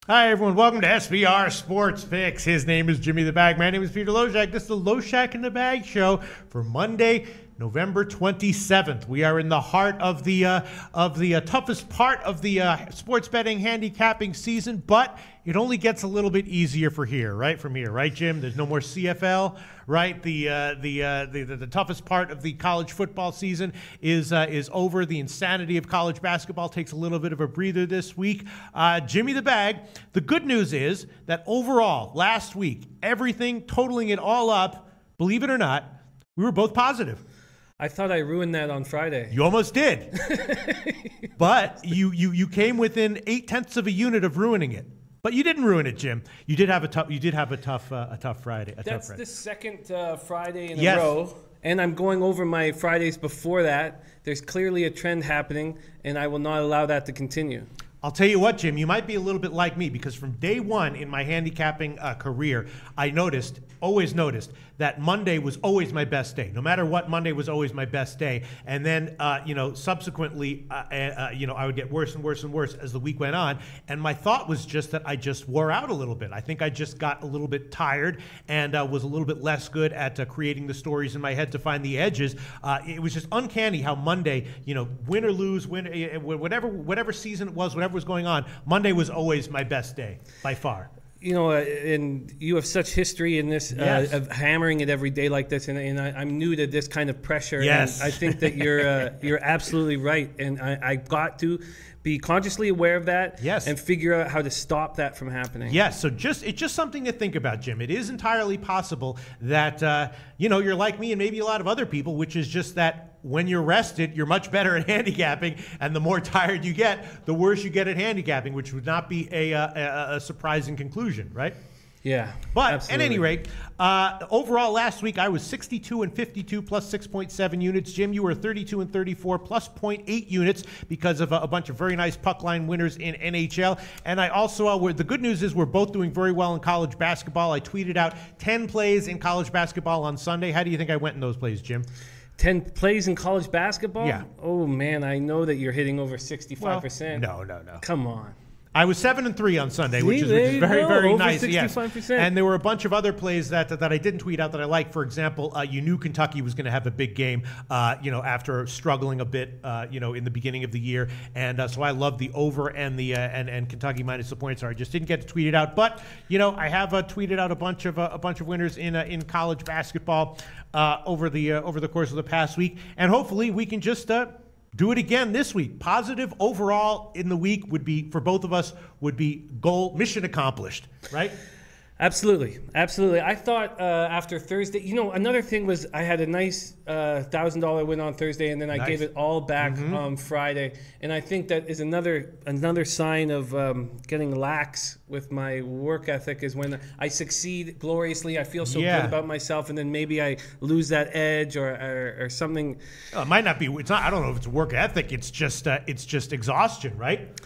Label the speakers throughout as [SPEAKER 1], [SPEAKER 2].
[SPEAKER 1] Hi, everyone. Welcome to SBR Sports Picks. His name is Jimmy the Bag. My name is Peter Loshak. This is the Loshak in the Bag show for Monday, November 27th. We are in the heart of the toughest part of the sports betting handicapping season, but it only gets a little bit easier from here, right, Jim? There's no more CFL, right? The toughest part of the college football season is over. The insanity of college basketball takes a little bit of a breather this week. Jimmy the Bag. The good news is that overall, last week, everything, totaling it all up, believe it or not, we were both positive.
[SPEAKER 2] I thought I ruined that on Friday.
[SPEAKER 1] You almost did. But you came within 0.8 of a unit of ruining it. But you didn't ruin it, Jim. You did have a tough Friday.
[SPEAKER 2] That's the second Friday in a row, and I'm going over my Fridays before that. There's clearly a trend happening, and I will not allow that to continue.
[SPEAKER 1] I'll tell you what, Jim, you might be a little bit like me, because from day one in my handicapping career, I always noticed that Monday was always my best day. No matter what, Monday was always my best day. And then, subsequently, I would get worse and worse and worse as the week went on. And my thought was just that I just wore out a little bit. I think I just got a little bit tired and was a little bit less good at creating the stories in my head to find the edges. It was just uncanny how Monday, win or lose, whatever season it was, whatever was going on, Monday was always my best day by far.
[SPEAKER 2] And you have such history in this of hammering it every day like this, and I'm new to this kind of pressure.
[SPEAKER 1] Yes.
[SPEAKER 2] And I think that you're absolutely right, and I got to be consciously aware of that, and figure out how to stop that from happening.
[SPEAKER 1] Yes, so it's just something to think about, Jim. It is entirely possible that you're like me and maybe a lot of other people, which is just that when you're rested, you're much better at handicapping, and the more tired you get, the worse you get at handicapping, which would not be a surprising conclusion, right?
[SPEAKER 2] Yeah,
[SPEAKER 1] but
[SPEAKER 2] absolutely.
[SPEAKER 1] At any rate, overall last week I was 62-52 plus 6.7 units. Jim, you were 32-34 plus 0.8 units because of a bunch of very nice puck line winners in NHL. And I also, the good news is we're both doing very well in college basketball. I tweeted out 10 plays in college basketball on Sunday. How do you think I went in those plays, Jim?
[SPEAKER 2] 10 plays in college basketball?
[SPEAKER 1] Yeah.
[SPEAKER 2] Oh, man, I know that you're hitting over 65%.
[SPEAKER 1] Well, no.
[SPEAKER 2] Come on.
[SPEAKER 1] I was 7-3 on Sunday, which is very nice. Yes. And there were a bunch of other plays that I didn't tweet out that I like. For example, you knew Kentucky was going to have a big game, after struggling a bit, in the beginning of the year, and so I love the over and the and Kentucky minus the points. So I just didn't get to tweet it out, but I have tweeted out a bunch of winners in college basketball over the course of the past week, and hopefully we can just do it again this week. Positive overall in the week would be, for both of us, would be mission accomplished, right?
[SPEAKER 2] Absolutely. I thought after Thursday, another thing was I had a nice $1,000 win on Thursday, and then I gave it all back on Friday. And I think that is another sign of getting lax with my work ethic, is when I succeed gloriously, I feel so good about myself, and then maybe I lose that edge or something.
[SPEAKER 1] Well, it might not be. It's not. I don't know if it's work ethic. It's just exhaustion, right?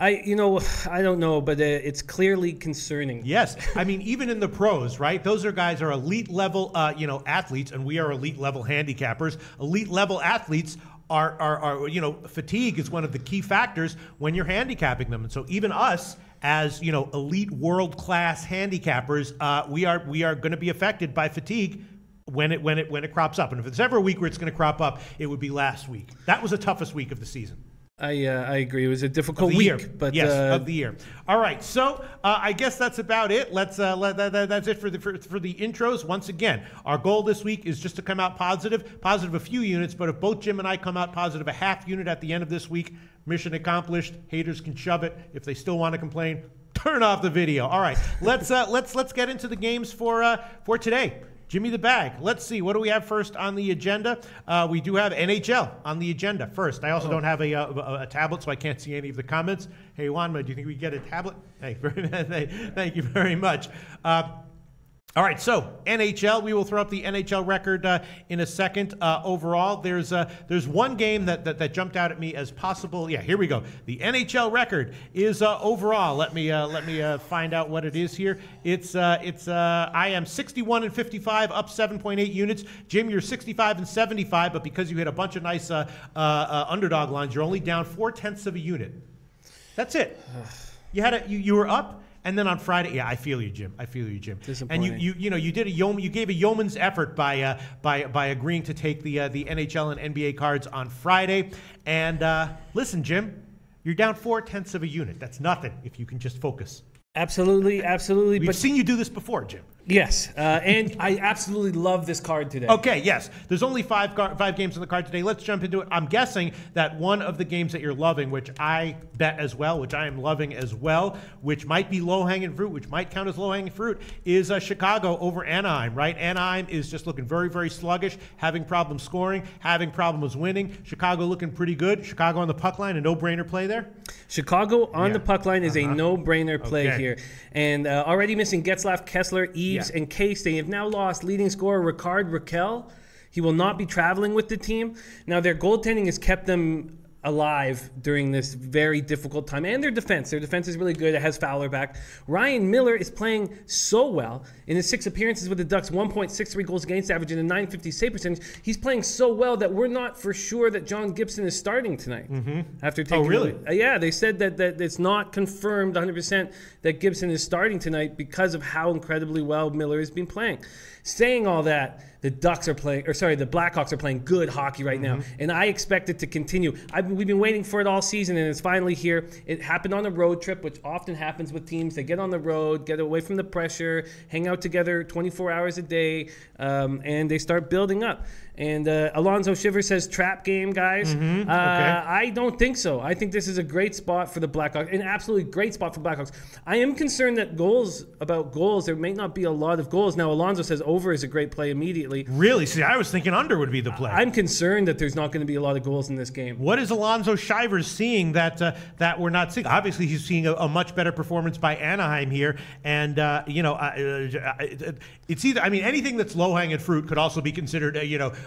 [SPEAKER 2] I don't know, but it's clearly concerning.
[SPEAKER 1] Yes. I mean, even in the pros, right? Those are guys are elite level, athletes, and we are elite level handicappers. Elite level athletes are fatigue is one of the key factors when you're handicapping them. And so even us, as elite world class handicappers, we are going to be affected by fatigue when it crops up. And if it's ever a week where it's going to crop up, it would be last week. That was the toughest week of the season.
[SPEAKER 2] I agree. It was a difficult week, but
[SPEAKER 1] yes, of the year. All right, so I guess that's about it. That's it for the intros. Once again, our goal this week is just to come out positive a few units. But if both Jim and I come out positive a half unit at the end of this week, mission accomplished. Haters can shove it. If they still want to complain, turn off the video. All right, let's get into the games for today. Jimmy the Bag. Let's see. What do we have first on the agenda? We do have NHL on the agenda first. I also don't have a tablet, so I can't see any of the comments. Hey, Juanma, do you think we get a tablet? Hey, thank you very much. All right, so NHL, we will throw up the NHL record in a second. Overall, there's one game that jumped out at me as possible. Yeah, here we go. The NHL record is overall. Let me find out what it is here. I am 61-55, up 7.8 units. Jim, you're 65-75, but because you hit a bunch of nice underdog lines, you're only down 0.4 of a unit. That's it. you were up. And then on Friday, yeah, I feel you, Jim. I feel you, Jim. And you did you gave a yeoman's effort by agreeing to take the NHL and NBA cards on Friday. And listen, Jim, you're down 0.4 of a unit. That's nothing if you can just focus.
[SPEAKER 2] Absolutely.
[SPEAKER 1] We've seen you do this before, Jim.
[SPEAKER 2] Yes, and I absolutely love this card today.
[SPEAKER 1] Okay, yes. There's only five games on the card today. Let's jump into it. I'm guessing that one of the games that you're loving, which I bet as well, which I am loving as well, which might be low-hanging fruit, which might count as low-hanging fruit, is Chicago over Anaheim, right? Anaheim is just looking very, very sluggish, having problems scoring, having problems winning. Chicago looking pretty good. Chicago on the puck line, a no-brainer play there?
[SPEAKER 2] Chicago on the puck line is a no-brainer play here. And already missing Getzlaf, Kessler, Eves, and Case. They have now lost leading scorer Ricard Raquel. He will not be traveling with the team. Now, their goaltending has kept them alive during this very difficult time. And their defense is really good. It has Fowler back. Ryan Miller is playing so well. In his 6 appearances with the Ducks, 1.63 goals against average and a .950 save percentage. He's playing so well that we're not for sure that John Gibson is starting tonight. After taking
[SPEAKER 1] really?
[SPEAKER 2] Yeah, they said that it's not confirmed 100% that Gibson is starting tonight because of how incredibly well Miller has been playing. Saying all that, the Blackhawks are playing good hockey right now, and I expect it to continue. We've been waiting for it all season, and it's finally here. It happened on a road trip, which often happens with teams. They get on the road, get away from the pressure, hang out together 24 hours a day, and they start building up. And Alonzo Shiver says, trap game, guys. I don't think so. I think this is a great spot for the Blackhawks, an absolutely great spot for Blackhawks. I am concerned that about goals, there may not be a lot of goals. Now, Alonzo says over is a great play immediately.
[SPEAKER 1] Really? See, I was thinking under would be the play.
[SPEAKER 2] I'm concerned that there's not going to be a lot of goals in this game.
[SPEAKER 1] What is Alonzo Shivers seeing that we're not seeing? Obviously, he's seeing a much better performance by Anaheim here. And, it's either, anything that's low-hanging fruit could also be considered,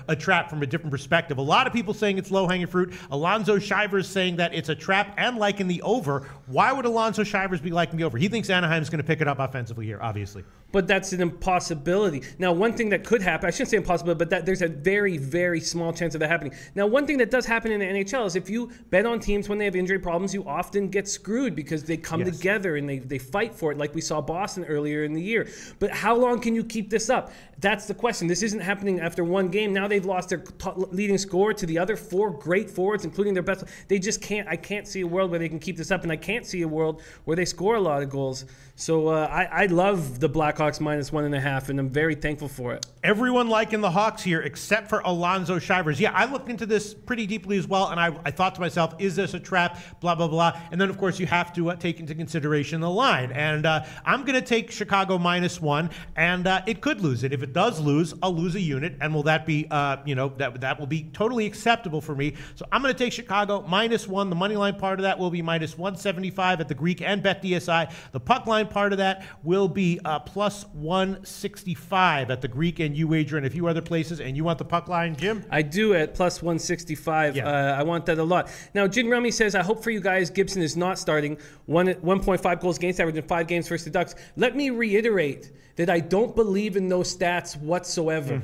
[SPEAKER 1] a trap from a different perspective. A lot of people saying it's low-hanging fruit. Alonzo Shivers saying that it's a trap and liking the over. Why would Alonzo Shivers be liking the over? He thinks Anaheim's going to pick it up offensively here, obviously.
[SPEAKER 2] But that's an impossibility. Now, one thing that could happen, I shouldn't say impossible, but that there's a very, very small chance of that happening. Now, one thing that does happen in the NHL is if you bet on teams when they have injury problems, you often get screwed because they come together and they fight for it, like we saw Boston earlier in the year. But how long can you keep this up? That's the question. This isn't happening after one game. Now they've lost their leading scorer to the other 4 great forwards, including their best. They just can't. I can't see a world where they can keep this up, and I can't see a world where they score a lot of goals. So I love the Blackhawks -1.5, and I'm very thankful for it.
[SPEAKER 1] Everyone liking the Hawks here except for Alonzo Shivers. Yeah, I looked into this pretty deeply as well, and I thought to myself, is this a trap? Blah, blah, blah. And then, of course, you have to take into consideration the line. And I'm going to take Chicago -1, and it could lose it. If it does lose, I'll lose a unit, and will that be, that will be totally acceptable for me. So I'm going to take Chicago -1. The money line part of that will be -175 at the Greek and BetDSI. The puck line part of that will be +165 at the Greek and UWager and a few other places. And you want the puck line, Jim?
[SPEAKER 2] I do at +165. Yeah. I want that a lot. Now, Jim Rummy says, I hope for you guys Gibson is not starting. 1.5 goals against average in 5 games versus the Ducks. Let me reiterate that I don't believe in those stats whatsoever.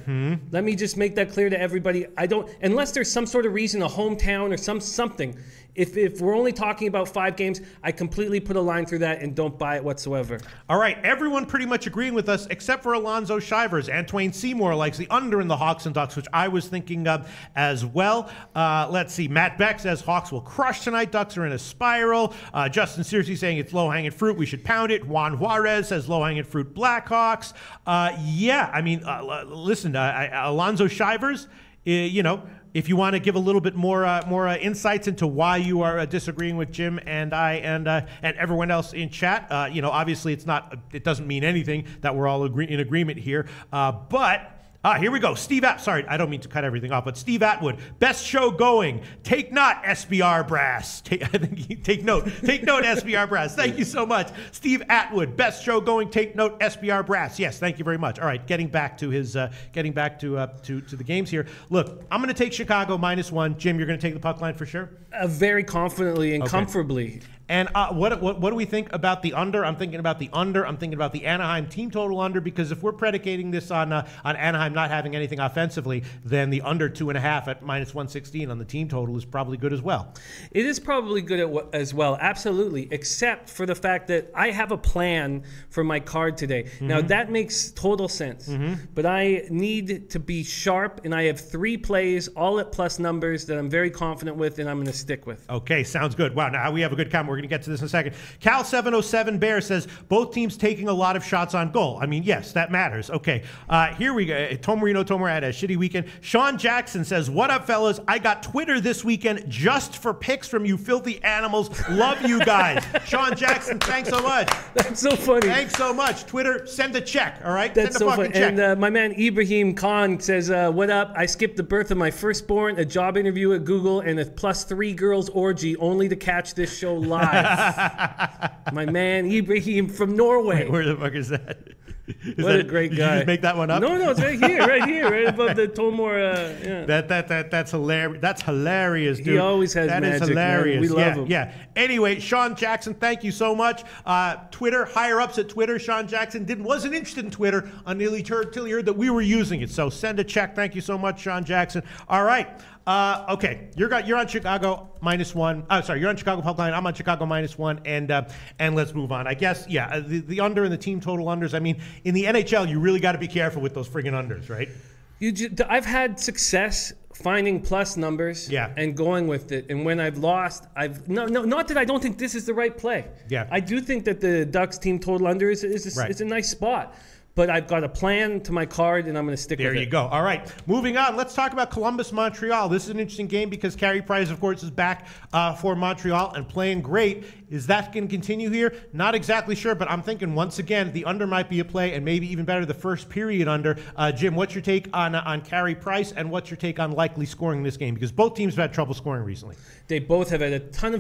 [SPEAKER 2] Let me just make that clear to everybody. I don't, unless there's some sort of reason, a hometown or something. If we're only talking about 5 games, I completely put a line through that and don't buy it whatsoever.
[SPEAKER 1] All right, everyone pretty much agreeing with us except for Alonzo Shivers. Antoine Seymour likes the under in the Hawks and Ducks, which I was thinking of as well. Let's see, Matt Beck says Hawks will crush tonight. Ducks are in a spiral. Justin Searcy saying it's low-hanging fruit. We should pound it. Juan Juarez says low-hanging fruit Blackhawks. Listen, Alonzo Shivers, if you want to give a little bit more insights into why you are disagreeing with Jim and I and everyone else in chat, obviously it doesn't mean anything that we're all in agreement here, but. Here we go. Steve sorry, I don't mean to cut everything off, but Steve Atwood, best show going. Take note, SBR Brass. Take note, SBR Brass. Thank you so much. Steve Atwood, best show going. Take note, SBR Brass. Yes, thank you very much. All right, getting back to the games here. Look, I'm going to take Chicago -1. Jim, you're going to take the puck line for sure?
[SPEAKER 2] Very confidently and comfortably.
[SPEAKER 1] And what do we think about the under? I'm thinking about the under. I'm thinking about the Anaheim team total under, because if we're predicating this on Anaheim not having anything offensively, then the under 2.5 at -116 on the team total is probably good as well.
[SPEAKER 2] It is probably good as well, absolutely, except for the fact that I have a plan for my card today. Now, that makes total sense, but I need to be sharp, and I have 3 plays, all at plus numbers that I'm very confident with, and I'm going to stick with.
[SPEAKER 1] Okay, sounds good. Wow, now we have a good comment. We're going to get to this in a second. Cal707 Bear says, both teams taking a lot of shots on goal. I mean, yes, that matters. Okay, here we go. Tomorino had a shitty weekend. Sean Jackson says, what up, fellas? I got Twitter this weekend just for picks from you filthy animals. Love you guys. Sean Jackson, thanks so much.
[SPEAKER 2] That's so funny.
[SPEAKER 1] Thanks so much. Twitter, send a check, all right?
[SPEAKER 2] That's
[SPEAKER 1] send a
[SPEAKER 2] so
[SPEAKER 1] fucking
[SPEAKER 2] funny.
[SPEAKER 1] check.
[SPEAKER 2] And my man Ibrahim Khan says, what up? I skipped the birth of my firstborn, a job interview at Google, and a +3 girls orgy only to catch this show live. My man Ibrahim from Norway.
[SPEAKER 1] Wait, where the fuck is that?
[SPEAKER 2] What a great guy.
[SPEAKER 1] Did you just make that one up?
[SPEAKER 2] No, it's right here, right above the Tomor. Yeah.
[SPEAKER 1] That's hilarious. That's hilarious, dude.
[SPEAKER 2] He always has
[SPEAKER 1] that
[SPEAKER 2] magic,
[SPEAKER 1] is hilarious.
[SPEAKER 2] man. We love him.
[SPEAKER 1] Yeah. Anyway, Sean Jackson, thank you so much. Twitter, higher ups at Twitter, Sean Jackson wasn't interested in Twitter until he heard that we were using it. So send a check. Thank you so much, Sean Jackson. All right. Okay, you're on Chicago -1. You're on Chicago puck line. I'm on Chicago -1, and let's move on. I guess, yeah, the under and the team total unders. I mean, in the NHL, you really got to be careful with those friggin' unders, right?
[SPEAKER 2] I've had success finding plus numbers and going with it. And when I've lost, not that I don't think this is the right play. Yeah, I do think that the Ducks team total under is a nice spot. But I've got a plan to my card, and I'm going to stick with it.
[SPEAKER 1] There you go. All right, moving on. Let's talk about Columbus-Montreal. This is an interesting game because Carey Price, of course, is back for Montreal and playing great. Is that going to continue here? Not exactly sure, but I'm thinking once again the under might be a play, and maybe even better the first period under. Jim, what's your take on Carey Price, and what's your take on likely scoring in this game? Because both teams have had trouble scoring recently.
[SPEAKER 2] They both have had a ton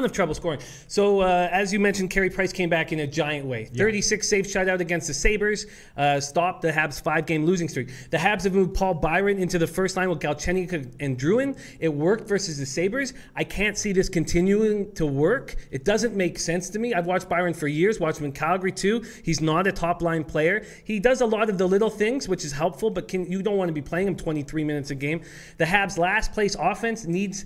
[SPEAKER 2] of trouble scoring. So as you mentioned, Carey Price came back in a giant way. 36 safe shutout against the Sabres. Stopped the Habs' 5-game losing streak. The Habs have moved Paul Byron into the first line with Galchenyuk and Drouin. It worked versus the Sabres. I can't see this continuing to work. It doesn't make sense to me. I've watched Byron for years, watched him in Calgary too. He's not a top-line player. He does a lot of the little things, which is helpful, but you don't want to be playing him 23 minutes a game. The Habs' last-place offense needs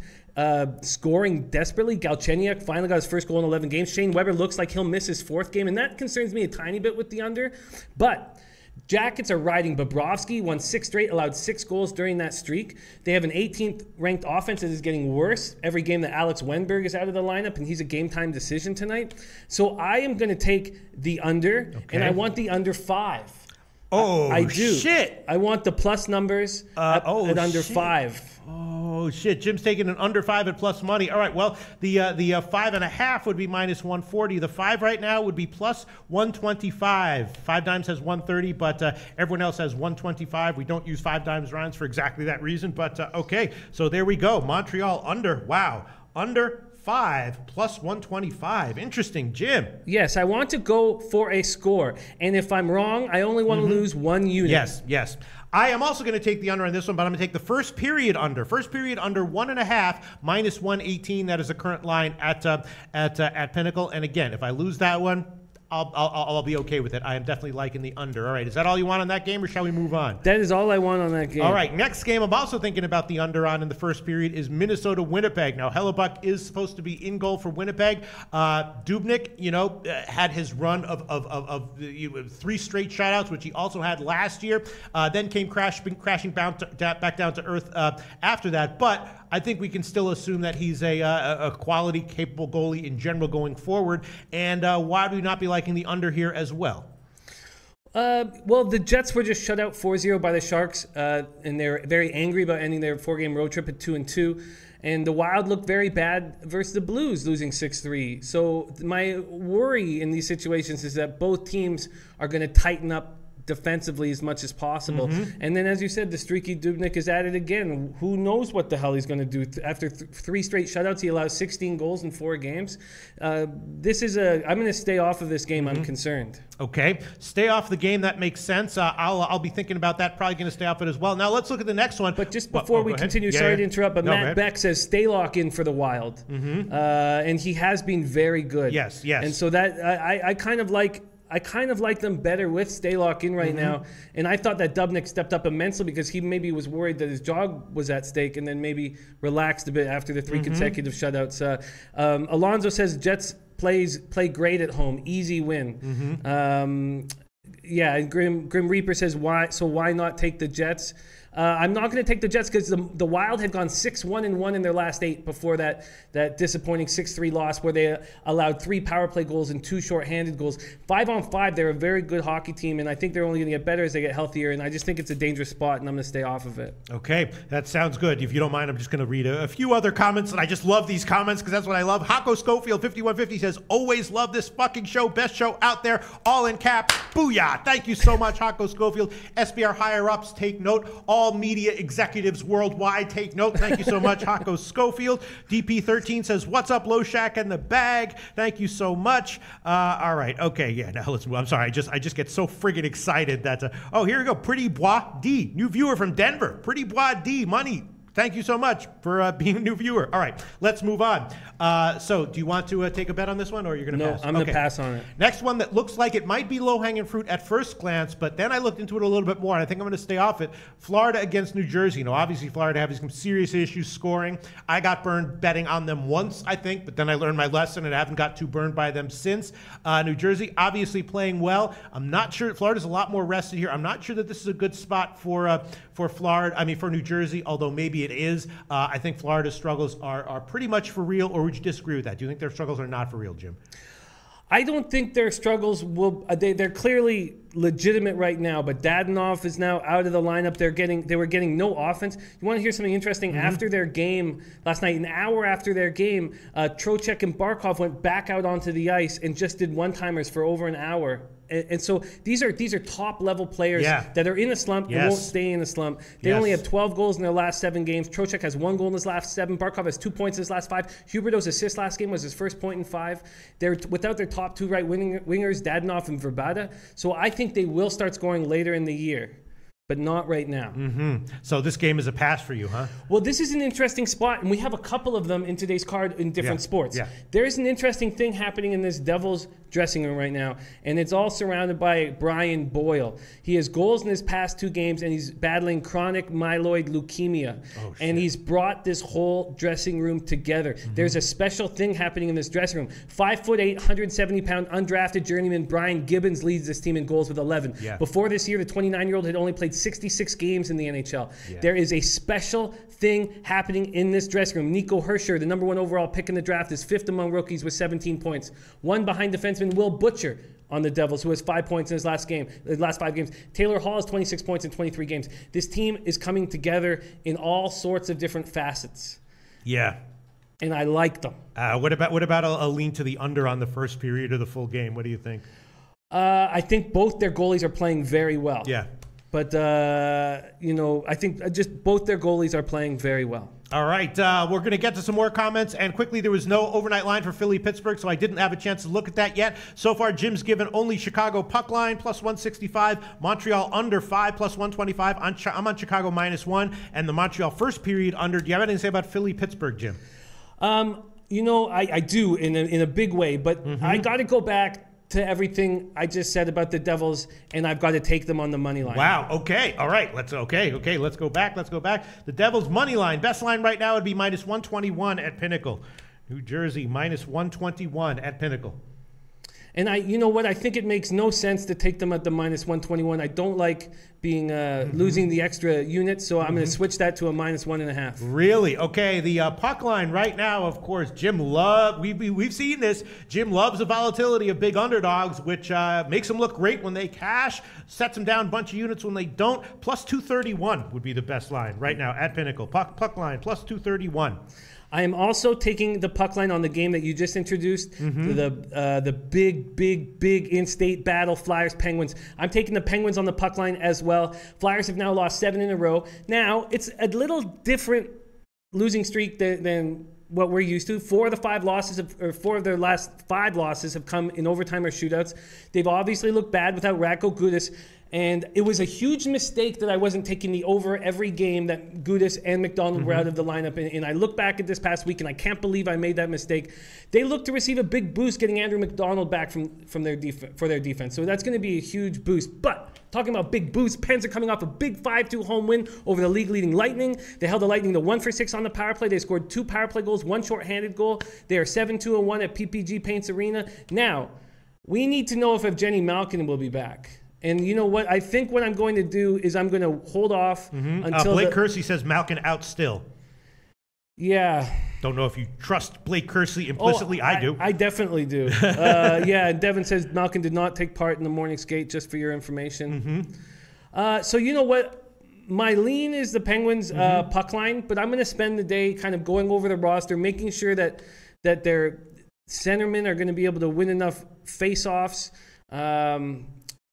[SPEAKER 2] scoring desperately. Galchenyuk finally got his first goal in 11 games. Shane Weber looks like he'll miss his 4th game, and that concerns me a tiny bit with the under. But Jackets are riding Bobrovsky, won 6 straight, allowed 6 goals during that streak. They have an 18th ranked offense that is getting worse every game that Alex Wenberg is out of the lineup, and he's a game-time decision tonight. So I am going to take the under, and I want the under 5.
[SPEAKER 1] Oh,
[SPEAKER 2] I do.
[SPEAKER 1] Shit.
[SPEAKER 2] I want the plus numbers at under 5.
[SPEAKER 1] Oh, shit. Jim's taking an under 5 at plus money. All right, well, the 5.5 would be -140. The 5 right now would be plus 125. 5 Dimes has 130, but everyone else has 125. We don't use 5 Dimes rounds for exactly that reason, but okay. So there we go. Montreal under. Wow. Under 5 plus 125. Interesting, Jim.
[SPEAKER 2] Yes, I want to go for a score. And if I'm wrong, I only want to lose 1 unit.
[SPEAKER 1] Yes. I am also going to take the under on this one, but I'm going to take the first period under. First period under 1.5 -118. That is the current line at Pinnacle. And again, if I lose that one, I'll be okay with it. I am definitely liking the under. All right, is that all you want on that game, or shall we move on?
[SPEAKER 2] That is all I want on that game.
[SPEAKER 1] All right, next game I'm also thinking about the under on in the first period is Minnesota-Winnipeg. Now, Hellebuck is supposed to be in goal for Winnipeg. Dubnyk, had his run of 3 straight shutouts, which he also had last year. Then came crashing back down to earth after that. But I think we can still assume that he's a quality, capable goalie in general going forward. And why do we not be liking the under here as well?
[SPEAKER 2] Well, the Jets were just shut out 4-0 by the Sharks, and they're very angry about ending their 4-game road trip at 2-2. And the Wild looked very bad versus the Blues, losing 6-3. So my worry in these situations is that both teams are going to tighten up defensively as much as possible. And then, as you said, the streaky Dubnyk is at it again. Who knows what the hell he's going to do after 3 straight shutouts? He allows 16 goals in 4 games. This is I'm going to stay off of this game. I'm concerned.
[SPEAKER 1] Okay, stay off the game. That makes sense. I'll be thinking about that. Probably going to stay off it as well. Now let's look at the next one.
[SPEAKER 2] But just before we continue, sorry to interrupt, but Matt Beck says stay lock in for the Wild, and he has been very good.
[SPEAKER 1] Yes.
[SPEAKER 2] And so that I kind of like them better with stay lock in right now. And I thought that Dubnyk stepped up immensely because he maybe was worried that his job was at stake, and then maybe relaxed a bit after the 3 consecutive shutouts. Alonzo says Jets play great at home, easy win. Yeah, and Grim Reaper says why not take the Jets? I'm not going to take the Jets because the Wild had gone 6-1-1 in their last 8 before that disappointing 6-3 loss where they allowed 3 power play goals and 2 shorthanded goals. 5-on-5, they're a very good hockey team, and I think they're only going to get better as they get healthier, and I just think it's a dangerous spot, and I'm going to stay off of it.
[SPEAKER 1] Okay, that sounds good. If you don't mind, I'm just going to read a few other comments, and I just love these comments because that's what I love. Hako Schofield 5150 says, always love this fucking show, best show out there, all in caps. Booyah! Thank you so much, Hako Schofield. SBR higher-ups, take note. All media executives worldwide, take note. Thank you so much, Hako Schofield. DP13 says, what's up, Loshak and the bag? Thank you so much. All right, okay, yeah, now let's move. I'm sorry, I just get so friggin' excited that, oh, here we go. Pretty Bois D, new viewer from Denver. Pretty Bois D, money. Thank you so much for being a new viewer. All right, let's move on. So do you want to take a bet on this one, or you're going to pass?
[SPEAKER 2] No, I'm going to pass on it.
[SPEAKER 1] Next one that looks like it might be low-hanging fruit at first glance, but then I looked into it a little bit more, and I think I'm going to stay off it. Florida against New Jersey. Now, obviously, Florida having some serious issues scoring. I got burned betting on them once, I think, but then I learned my lesson, and I haven't got too burned by them since. New Jersey obviously playing well. I'm not sure. Florida's a lot more rested here. I'm not sure that this is a good spot for Florida. I mean, for New Jersey, although maybe it is. I think Florida's struggles are pretty much for real, or would you disagree with that? Do you think their struggles are not for real, Jim?
[SPEAKER 2] I don't think their struggles will. They're clearly legitimate right now, but Dadonov is now out of the lineup. They were getting no offense. You want to hear something interesting? After their game last night, an hour after their game, Trocheck and Barkov went back out onto the ice and just did one-timers for over an hour. And so these are top level players that are in a slump and won't stay in a slump. They only have 12 goals in their last 7 games. Trocheck has 1 goal in his last 7. Barkov has 2 points in his last 5. Huberdeau's assist last game was his first point in 5. They're without their top 2 right wingers, Dadonov and Verbata. So I think they will start scoring later in the year, but not right now.
[SPEAKER 1] So this game is a pass for you, huh?
[SPEAKER 2] Well, this is an interesting spot, and we have a couple of them in today's card in different sports. There's an interesting thing happening in this Devils dressing room right now, and it's all surrounded by Brian Boyle. He has goals in his past 2 games, and he's battling chronic myeloid leukemia. And he's brought this whole dressing room together. There's a special thing happening in this dressing room. 5'8", 170-pound undrafted journeyman Brian Gibbons leads this team in goals with 11. Before this year, the 29-year-old had only played 66 games in the NHL. There is a special thing happening in this dressing room. Nico Herscher, the #1 overall pick in the draft, is 5th among rookies with 17 points. 1 behind defenseman Will Butcher on the Devils, who has 5 points in his last 5 games. Taylor Hall has 26 points in 23 games. This team is coming together in all sorts of different facets. And I like them.
[SPEAKER 1] What about a lean to the under on the first period of the full game? What do you think?
[SPEAKER 2] I think both their goalies are playing very well. But, I think just both their goalies are playing very well.
[SPEAKER 1] All right, we're going to get to some more comments. And quickly, there was no overnight line for Philly-Pittsburgh, so I didn't have a chance to look at that yet. So far, Jim's given only Chicago puck line, +165. Montreal under 5, +125. I'm on Chicago -1. And the Montreal first period under. Do you have anything to say about Philly-Pittsburgh, Jim?
[SPEAKER 2] I do in a big way. But I got to go back to everything I just said about the Devils, and I've got to take them on the money line.
[SPEAKER 1] Wow. Okay. All right. Let's go back. The Devils money line. Best line right now would be -121 at Pinnacle. New Jersey -121 at Pinnacle.
[SPEAKER 2] And you know what? I think it makes no sense to take them at the -121. I don't like being losing the extra unit, so I'm going to switch that to a -1.5.
[SPEAKER 1] Really? Okay. The puck line right now, of course, Jim we've seen this. Jim loves the volatility of big underdogs, which makes them look great when they cash, sets them down a bunch of units when they don't. Plus 231 would be the best line right now at Pinnacle. Puck line plus 231.
[SPEAKER 2] I am also taking the puck line on the game that you just introduced, the big in-state battle, Flyers, Penguins. I'm taking the Penguins on the puck line as well. Flyers have now lost 7 in a row. Now, it's a little different losing streak than what we're used to. 4 of their last 5 losses have come in overtime or shootouts. They've obviously looked bad without Radko Gudas. And it was a huge mistake that I wasn't taking the over every game that Gudas and McDonald were out of the lineup. And I look back at this past week, and I can't believe I made that mistake. They look to receive a big boost getting Andrew McDonald back for their defense. So that's going to be a huge boost. But talking about big boosts, Pens are coming off a big 5-2 home win over the league-leading Lightning. They held the Lightning to 1-for-6 on the power play. They scored 2 power play goals, 1 shorthanded goal. They are 7-2-1 at PPG Paints Arena. Now, we need to know if Evgeny Malkin will be back. And you know what? I think what I'm going to do is I'm going to hold off until
[SPEAKER 1] Blake Kersey says Malkin out still.
[SPEAKER 2] Yeah.
[SPEAKER 1] Don't know if you trust Blake Kersey implicitly. I do.
[SPEAKER 2] I definitely do. Yeah, Devin says Malkin did not take part in the morning skate, just for your information. So you know what? My lean is the Penguins puck line, but I'm going to spend the day kind of going over the roster, making sure that their centermen are going to be able to win enough face-offs.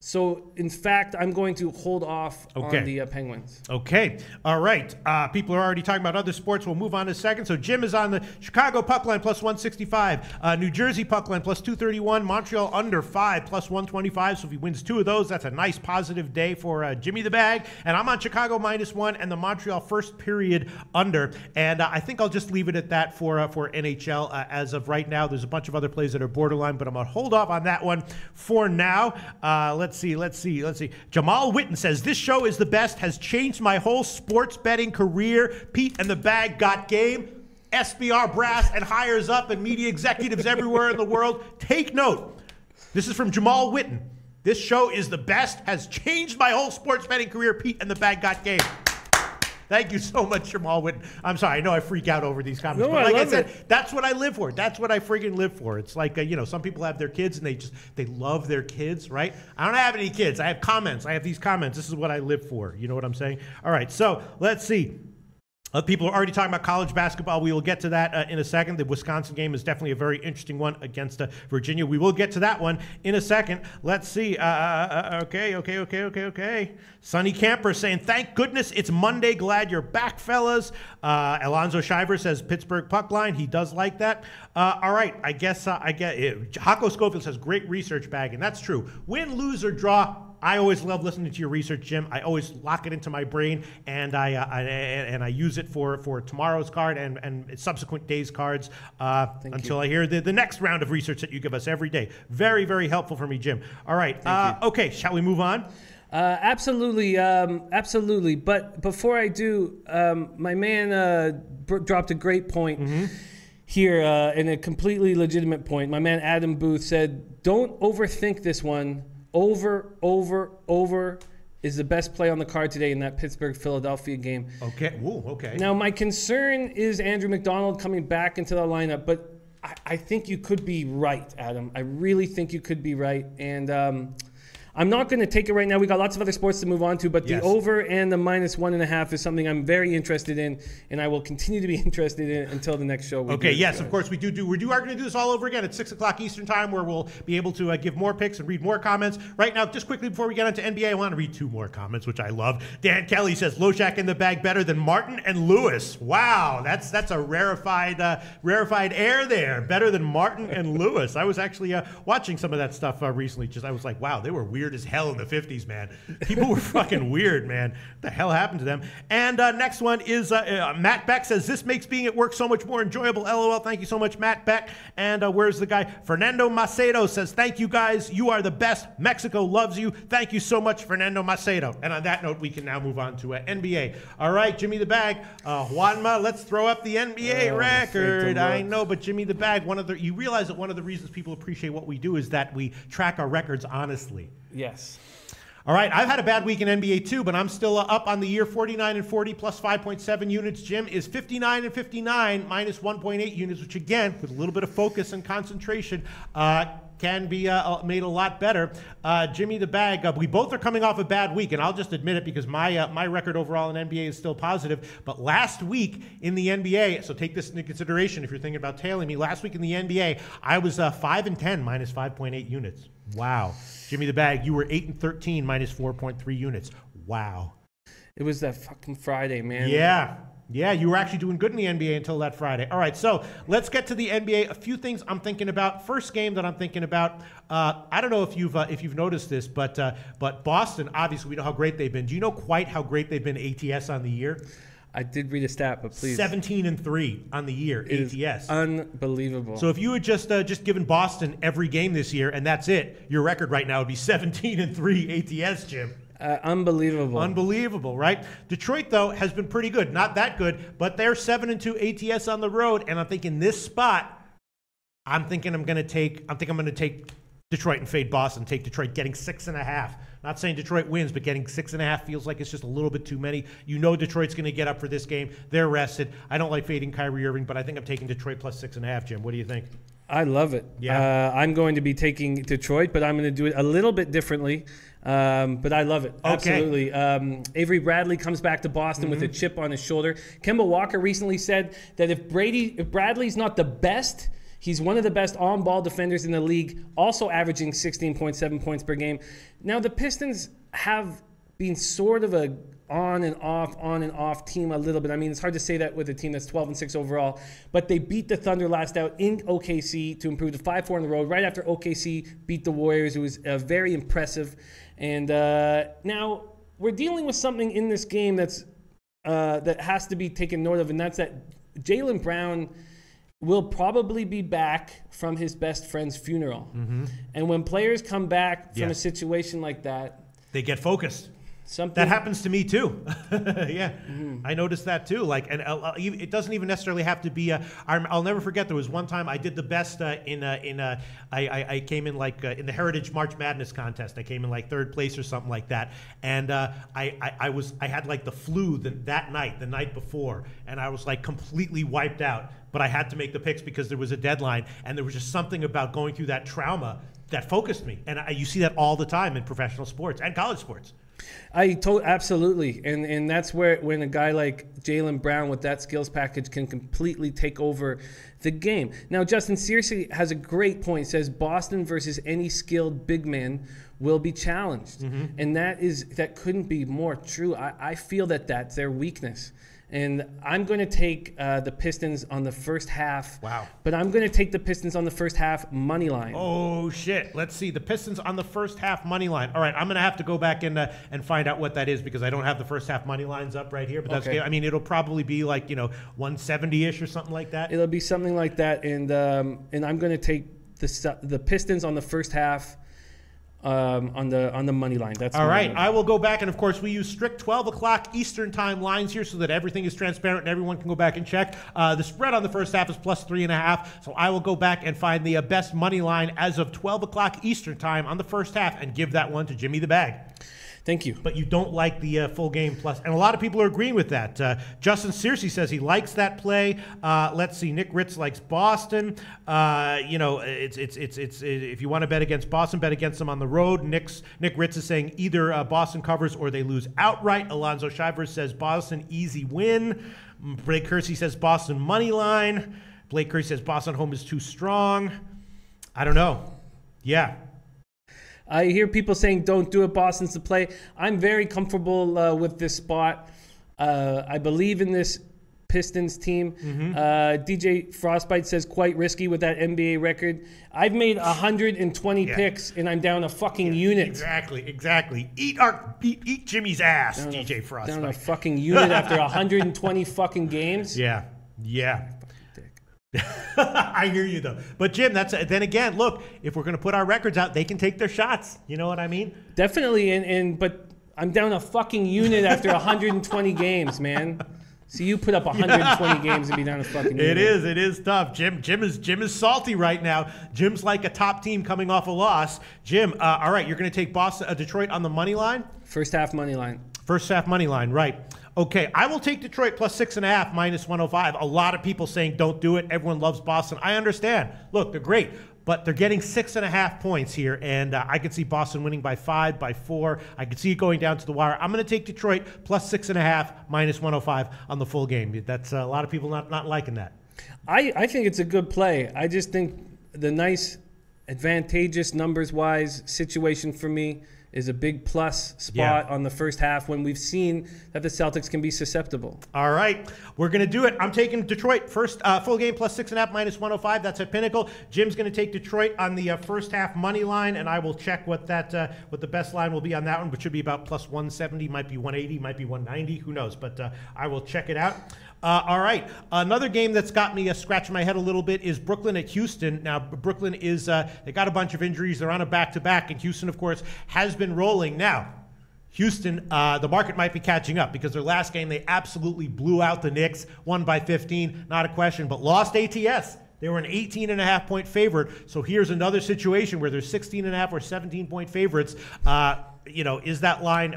[SPEAKER 2] So, in fact, I'm going to hold off on the Penguins.
[SPEAKER 1] Okay. All right. People are already talking about other sports. We'll move on in a second. So, Jim is on the Chicago puck line plus 165. New Jersey puck line plus 231. Montreal under 5 plus 125. So, if he wins 2 of those, that's a nice positive day for Jimmy the Bag. And I'm on Chicago -1 and the Montreal first period under. And I think I'll just leave it at that for NHL as of right now. There's a bunch of other plays that are borderline, but I'm going to hold off on that one for now. Let's see. Jamal Witten says, this show is the best, has changed my whole sports betting career. Pete and the Bag got game. SBR brass and hires up and media executives everywhere in the world. Take note. This is from Jamal Witten. This show is the best, has changed my whole sports betting career. Pete and the Bag got game. Thank you so much, Jamal Witten. I'm sorry. I know I freak out over these comments.
[SPEAKER 2] No,
[SPEAKER 1] but like I said,
[SPEAKER 2] it.
[SPEAKER 1] That's what I live for. That's what I friggin' live for. It's like, some people have their kids and they love their kids, right? I don't have any kids. I have comments. I have these comments. This is what I live for. You know what I'm saying? All right. So let's see. People are already talking about college basketball. We will get to that in a second. The Wisconsin game is definitely a very interesting one against Virginia. We will get to that one in a second. Let's see. Okay. Sonny Camper saying, thank goodness it's Monday. Glad you're back, fellas. Alonzo Shiver says Pittsburgh puck line. He does like that. All right. I get it. Hako Schofield says great research, Bag, and that's true. Win, lose, or draw. I always love listening to your research, Jim. I always lock it into my brain, and I use it for tomorrow's card and subsequent days' cards until I hear the next round of research that you give us every day. Very, very helpful for me, Jim. All right. Okay, shall we move on?
[SPEAKER 2] Absolutely. But before I do, my man dropped a great point here, and a completely legitimate point. My man Adam Booth said, don't overthink this one. Over is the best play on the card today in that Pittsburgh-Philadelphia game.
[SPEAKER 1] Okay. Ooh, okay.
[SPEAKER 2] Now, my concern is Andrew McDonald coming back into the lineup, but I think you could be right, Adam. I really think you could be right. And I'm not going to take it right now. We got lots of other sports to move on to, but the over and the -1.5 is something I'm very interested in, and I will continue to be interested in until the next show.
[SPEAKER 1] Okay, yes, of course we do. We are going to do this all over again at 6 o'clock Eastern time, where we'll be able to give more picks and read more comments. Right now, just quickly before we get into NBA, I want to read 2 more comments, which I love. Dan Kelly says, Loshak in the Bag better than Martin and Lewis. Wow, that's a rarefied air there. Better than Martin and Lewis. I was actually watching some of that stuff recently. I was like, wow, they were weird as hell in the 50s, man. People were fucking weird, man. What the hell happened to them? And next one is Matt Beck says, this makes being at work so much more enjoyable. LOL. Thank you so much, Matt Beck. And where's the guy? Fernando Macedo says, thank you guys. You are the best. Mexico loves you. Thank you so much, Fernando Macedo. And on that note, we can now move on to NBA. All right, Jimmy the Bag. Juanma, let's throw up the NBA record. I know, but Jimmy the Bag, you realize that one of the reasons people appreciate what we do is that we track our records honestly.
[SPEAKER 2] Yes.
[SPEAKER 1] All right, I've had a bad week in NBA too, but I'm still up on the year. 49-40 plus 5.7 units. Jim is 59-59 minus 1.8 units, which again, with a little bit of focus and concentration, can be made a lot better. Jimmy the Bag, we both are coming off a bad week, and I'll just admit it because my record overall in NBA is still positive. But last week in the NBA, so take this into consideration if you're thinking about tailing me. Last week in the NBA, I was 5-10 minus 5.8 units. Wow. Jimmy the Bag, you were 8-13 minus 4.3 units. Wow.
[SPEAKER 2] It was that fucking Friday, man.
[SPEAKER 1] Yeah, you were actually doing good in the NBA until that Friday. All right, so let's get to the NBA. A few things I'm thinking about. First game that I'm thinking about. I don't know if you've noticed this, but Boston, obviously, we know how great they've been. Do you know quite how great they've been ATS on the year?
[SPEAKER 2] I did read a stat, but please.
[SPEAKER 1] 17-3 on the year, ATS.
[SPEAKER 2] Is unbelievable.
[SPEAKER 1] So if you had just given Boston every game this year and that's it, your record right now would be 17-3 ATS, Jim.
[SPEAKER 2] Unbelievable.
[SPEAKER 1] Unbelievable, right? Detroit, though, has been pretty good. Not that good, but they're 7-2 ATS on the road, and I'm thinking this spot, I'm going to take Detroit and fade Boston, take Detroit getting 6.5. Not saying Detroit wins, but getting 6.5 feels like it's just a little bit too many. You know Detroit's going to get up for this game. They're rested. I don't like fading Kyrie Irving, but I think I'm taking Detroit plus 6.5, Jim. What do you think?
[SPEAKER 2] I love it.
[SPEAKER 1] Yeah.
[SPEAKER 2] I'm going to be taking Detroit, but I'm going to do it a little bit differently. But I love it.
[SPEAKER 1] Okay.
[SPEAKER 2] Absolutely. Avery Bradley comes back to Boston with a chip on his shoulder. Kemba Walker recently said that if Bradley's not the best, he's one of the best on-ball defenders in the league, also averaging 16.7 points per game. Now, the Pistons have been sort of a on and off team a little bit. I mean, it's hard to say that with a team that's 12-6 overall, but they beat the Thunder last out in OKC to improve to 5-4 on the road right after OKC beat the Warriors. It was very impressive. And now we're dealing with something in this game that has to be taken note of, and that's that Jaylen Brown will probably be back from his best friend's funeral. Mm-hmm. And when players come back from a situation like that,
[SPEAKER 1] they get focused. That happens to me too. Yeah, I noticed that too. Like, and it doesn't even necessarily have to be. I'll never forget. There was one time I did the best I came in like in the Heritage March Madness contest. I came in like third place or something like that. And I had like the flu that night, the night before, and I was like completely wiped out. But I had to make the picks because there was a deadline, and there was just something about going through that trauma that focused me. And you see that all the time in professional sports and college sports.
[SPEAKER 2] Absolutely, and that's where when a guy like Jaylen Brown with that skills package can completely take over the game. Now, Justin seriously has a great point. He says Boston versus any skilled big man will be challenged, and that couldn't be more true. I feel that's their weakness. And I'm going to take the Pistons on the first half.
[SPEAKER 1] Wow.
[SPEAKER 2] But I'm going to take the Pistons on the first half money line.
[SPEAKER 1] Oh, shit. Let's see. The Pistons on the first half money line. All right, I'm going to have to go back and find out what that is because I don't have the first half money lines up right here. But that's okay. I mean, it'll probably be like, 170-ish or something like that.
[SPEAKER 2] It'll be something like that. And I'm going to take the Pistons on the first half. On the money line. That's
[SPEAKER 1] all right. I will go back, and of course, we use strict 12 o'clock Eastern time lines here so that everything is transparent and everyone can go back and check. The spread on the first half is plus 3.5, so I will go back and find the best money line as of 12 o'clock Eastern time on the first half and give that one to Jimmy the Bag.
[SPEAKER 2] Thank you.
[SPEAKER 1] But you don't like the full game plus. And a lot of people are agreeing with that. Justin Searcy says he likes that play. Let's see. Nick Ritz likes Boston. It's if you want to bet against Boston, bet against them on the road. Nick Ritz is saying either Boston covers or they lose outright. Alonzo Shivers says Boston easy win. Blake Kersey says Boston money line. Blake Kersey says Boston home is too strong. I don't know. Yeah.
[SPEAKER 2] I hear people saying don't do it, Boston's the play. I'm very comfortable with this spot. I believe in this Pistons team. DJ Frostbite says quite risky with that NBA record. I've made 120 picks and I'm down a fucking unit.
[SPEAKER 1] Exactly. Eat Jimmy's ass, DJ Frostbite.
[SPEAKER 2] Down a fucking unit after 120 fucking games.
[SPEAKER 1] Yeah. I hear you though, but Jim, then again, look, if we're going to put our records out, they can take their shots. You know what I mean?
[SPEAKER 2] Definitely, but I'm down a fucking unit after 120 games, man. See, you put up 120 games and be down a fucking.
[SPEAKER 1] It is tough. Jim is salty right now. Jim's like a top team coming off a loss. Jim, all right, you're going to take Detroit on the money line?
[SPEAKER 2] First half money line.
[SPEAKER 1] First half money line, right. Okay, I will take Detroit plus 6.5, minus 105. A lot of people saying don't do it. Everyone loves Boston. I understand. Look, they're great, but they're getting 6.5 points here, and I could see Boston winning by 5, by 4. I could see it going down to the wire. I'm going to take Detroit plus 6.5, minus 105 on the full game. That's a lot of people not liking that.
[SPEAKER 2] I think it's a good play. I just think the nice, advantageous numbers-wise situation for me is a big plus spot on the first half when we've seen that the Celtics can be susceptible. All
[SPEAKER 1] right, we're going to do it. I'm taking Detroit first full game plus 6.5 minus 105. That's at Pinnacle. Jim's going to take Detroit on the first half money line, and I will check what the best line will be on that one, which should be about plus 170, might be 180, might be 190, who knows? But I will check it out. All right, another game that's got me scratching my head a little bit is Brooklyn at Houston. Now, Brooklyn is, they got a bunch of injuries. They're on a back-to-back, and Houston, of course, has been rolling. Now, Houston, the market might be catching up because their last game, they absolutely blew out the Knicks, won by 15, not a question, but lost ATS. They were an 18.5-point favorite. So here's another situation where they're 16.5 or 17-point favorites. Is that line,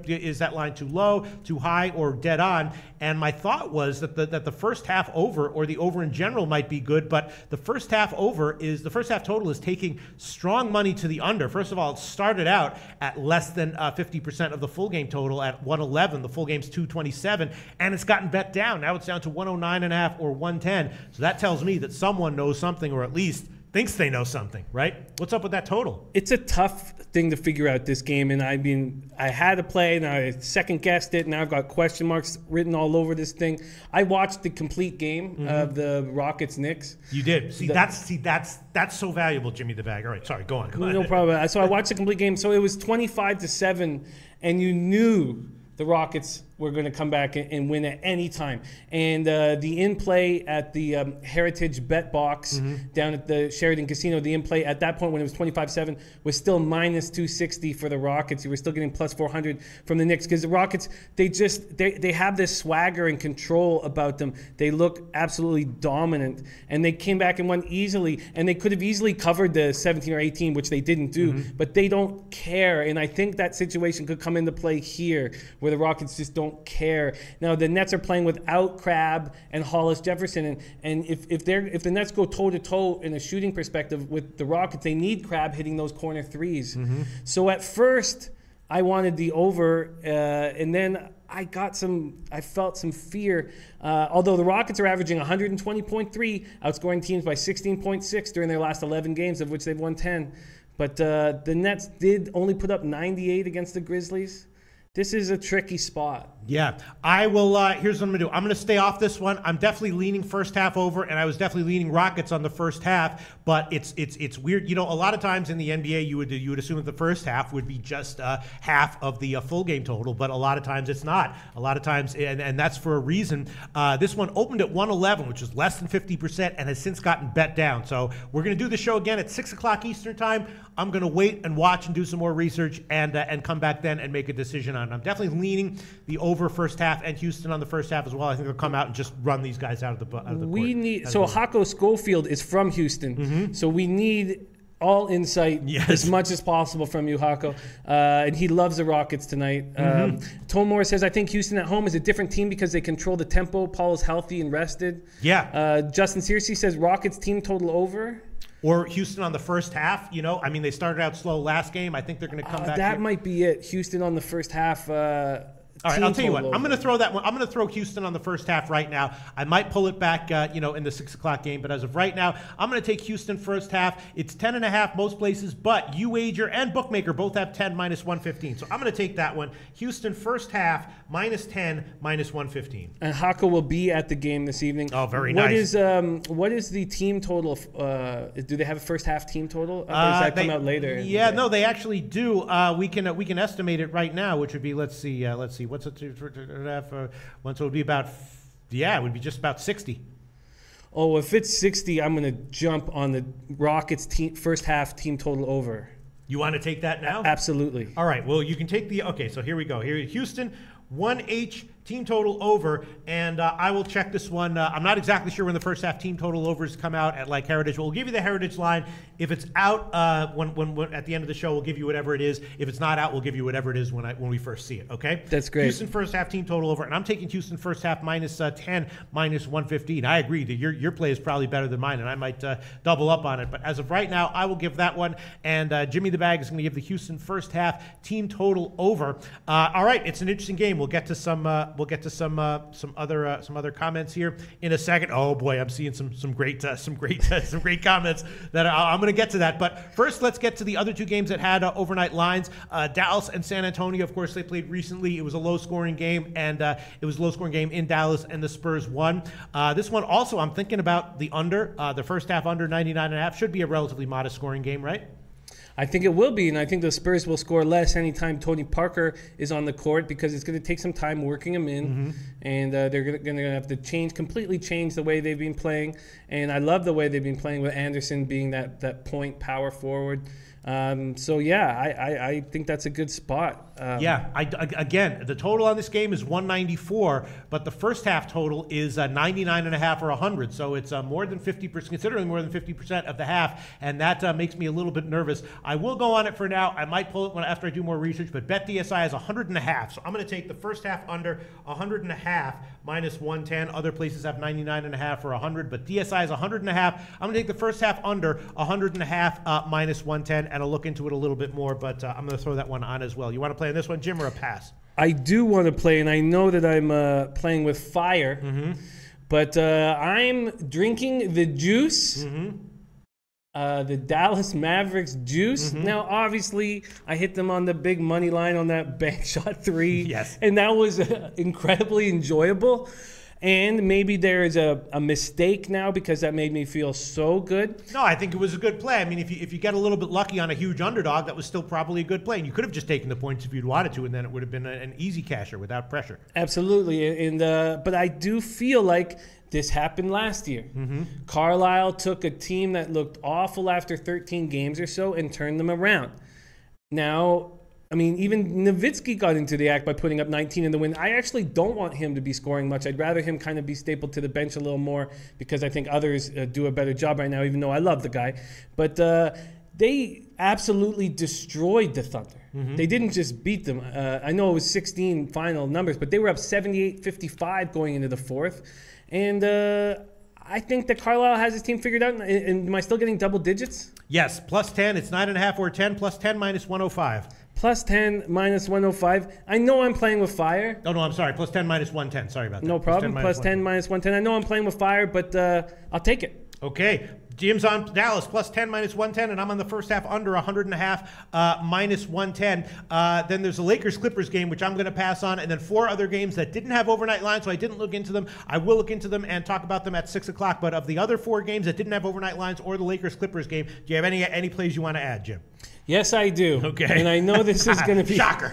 [SPEAKER 1] is that line too low, too high, or dead on? And my thought was that the first half over, or the over in general, might be good, but the first half total is taking strong money to the under. First of all, it started out at less than 50% of the full game total at 111. The full game's 227, and it's gotten bet down. Now it's down to 109.5 or 110. So that tells me that someone knows something, or at least thinks they know something, right? What's up with that total?
[SPEAKER 2] It's a tough thing to figure out this game, and I had a play, and I second guessed it, and now I've got question marks written all over this thing. I watched the complete game of the Rockets-Knicks.
[SPEAKER 1] You did. That's so valuable, Jimmy the Bag. All right, sorry, go on.
[SPEAKER 2] No problem. So I watched the complete game. So it was 25-7, and you knew the Rockets were going to come back and win at any time. And the in-play at the Heritage Bet Box down at the Sheraton Casino, the in-play at that point when it was 25-7 was still minus 260 for the Rockets. You were still getting plus 400 from the Knicks because the Rockets, they have this swagger and control about them. They look absolutely dominant. And they came back and won easily. And they could have easily covered the 17 or 18, which they didn't do. But they don't care. And I think that situation could come into play here where the Rockets just don't care. Now the Nets are playing without Crabbe and Hollis Jefferson, and if the Nets go toe to toe in a shooting perspective with the Rockets, they need Crabbe hitting those corner threes. So at first I wanted the over, and then I felt some fear. Although the Rockets are averaging 120.3, outscoring teams by 16.6 during their last 11 games, of which they've won 10. But the Nets did only put up 98 against the Grizzlies. This is a tricky spot.
[SPEAKER 1] Yeah, I will. Here's what I'm going to do. I'm going to stay off this one. I'm definitely leaning first half over, and I was definitely leaning Rockets on the first half. But it's weird. You know, a lot of times in the NBA, you would assume that the first half would be just half of the full game total, but a lot of times it's not. A lot of times, and that's for a reason. This one opened at 111, which is less than 50%, and has since gotten bet down. So we're going to do the show again at 6 o'clock Eastern time. I'm going to wait and watch and do some more research and come back then and make a decision on it. I'm definitely leaning the over first half and Houston on the first half as well. I think they'll come out and just run these guys out of the court.
[SPEAKER 2] Hako Schofield is from Houston, so we need all insight as much as possible from you, Hako. And he loves the Rockets tonight. Tomor says, I think Houston at home is a different team because they control the tempo. Paul is healthy and rested.
[SPEAKER 1] Yeah.
[SPEAKER 2] Justin Searcy says Rockets team total over.
[SPEAKER 1] Or Houston on the first half, they started out slow last game. I think they're going to come back.
[SPEAKER 2] That might be it. Houston on the first half.
[SPEAKER 1] All right, I'll tell you what. I'm going to throw that one. I'm going to throw Houston on the first half right now. I might pull it back, in the 6 o'clock game. But as of right now, I'm going to take Houston first half. It's 10.5 most places, but UWager and Bookmaker both have 10 minus 115. So I'm going to take that one. Houston first half minus 10 minus 115.
[SPEAKER 2] And Hako will be at the game this evening.
[SPEAKER 1] Oh, very nice.
[SPEAKER 2] What is the team total? Do they have a first half team total? Or does that come out later?
[SPEAKER 1] Yeah, no, they actually do. We can estimate it right now, which would be let's see. What's it once it would be about? Yeah, it would be just about 60.
[SPEAKER 2] Oh, if it's 60, I'm going to jump on the Rockets first half team total over.
[SPEAKER 1] You want to take that now?
[SPEAKER 2] Absolutely.
[SPEAKER 1] All right. Well, you can take the. Okay, so here we go. Here, Houston 1H team total over, and I will check this one. I'm not exactly sure when the first half team total overs come out at like Heritage, but we'll give you the Heritage line. If it's out when at the end of the show, we'll give you whatever it is. If it's not out, we'll give you whatever it is when we first see it. Okay?
[SPEAKER 2] That's great.
[SPEAKER 1] Houston first half team total over, and I'm taking Houston first half minus 10, minus 115. I agree that your play is probably better than mine, and I might double up on it. But as of right now, I will give that one, and Jimmy the Bag is going to give the Houston first half team total over. All right, it's an interesting game. We'll get to some other comments here in a second. Oh boy, I'm seeing some great comments that I'm going to get to that. But first, let's get to the other two games that had overnight lines. Dallas and San Antonio. Of course, they played recently. It was a low-scoring game, and it was a low-scoring game in Dallas, and the Spurs won. This one also, I'm thinking about the under. The first half under 99.5 should be a relatively modest scoring game, right?
[SPEAKER 2] I think it will be, and I think the Spurs will score less anytime Tony Parker is on the court because it's going to take some time working him in, and they're going to have to completely change the way they've been playing. And I love the way they've been playing with Anderson being that point power forward. So yeah, I think that's a good spot.
[SPEAKER 1] Again, the total on this game is 194, but the first half total is 99.5 or 100. So it's more than 50%, considerably more than 50% of the half, and that makes me a little bit nervous. I will go on it for now. I might pull it after I do more research, but BetDSI is 100.5. So I'm going to take the first half under 100.5 minus 110. Other places have 99.5 or 100, but DSI is 100.5. I'm going to take the first half under 100.5 minus 110, and I'll look into it a little bit more, but I'm going to throw that one on as well. You want to play on this one, Jim, or a pass?
[SPEAKER 2] I do want to play, and I know that I'm playing with fire, but I'm drinking the juice, the Dallas Mavericks juice. Now, obviously, I hit them on the big money line on that bank shot 3,
[SPEAKER 1] yes,
[SPEAKER 2] and that was incredibly enjoyable. And maybe there is a mistake now because that made me feel so good.
[SPEAKER 1] No, I think it was a good play. I mean, if you get a little bit lucky on a huge underdog, that was still probably a good play. And you could have just taken the points if you'd wanted to, and then it would have been an easy casher without pressure.
[SPEAKER 2] Absolutely. And but I do feel like this happened last year. Carlisle took a team that looked awful after 13 games or so and turned them around. Now, I mean, even Nowitzki got into the act by putting up 19 in the win. I actually don't want him to be scoring much. I'd rather him kind of be stapled to the bench a little more because I think others do a better job right now, even though I love the guy. But they absolutely destroyed the Thunder. They didn't just beat them. I know it was 16 final numbers, but they were up 78-55 going into the fourth. And I think that Carlisle has his team figured out. And am I still getting double digits?
[SPEAKER 1] Yes, plus 10. It's 9.5 or 10. Plus 10 minus 105.
[SPEAKER 2] Plus 10 minus 105. I know I'm playing with fire.
[SPEAKER 1] Oh, no, I'm sorry. Plus 10 minus 110. Sorry about that.
[SPEAKER 2] No problem. Plus 10 minus 110. I know I'm playing with fire, but I'll take it.
[SPEAKER 1] Okay. Jim's on Dallas, plus 10 minus 110, and I'm on the first half under 100.5 minus 110. Then there's the Lakers-Clippers game, which I'm going to pass on, and then 4 other games that didn't have overnight lines, so I didn't look into them. I will look into them and talk about them at 6 o'clock. But of the other 4 games that didn't have overnight lines or the Lakers-Clippers game, do you have any plays you want to add, Jim?
[SPEAKER 2] Yes, I do.
[SPEAKER 1] Okay.
[SPEAKER 2] And I know this is going to be...
[SPEAKER 1] Shocker.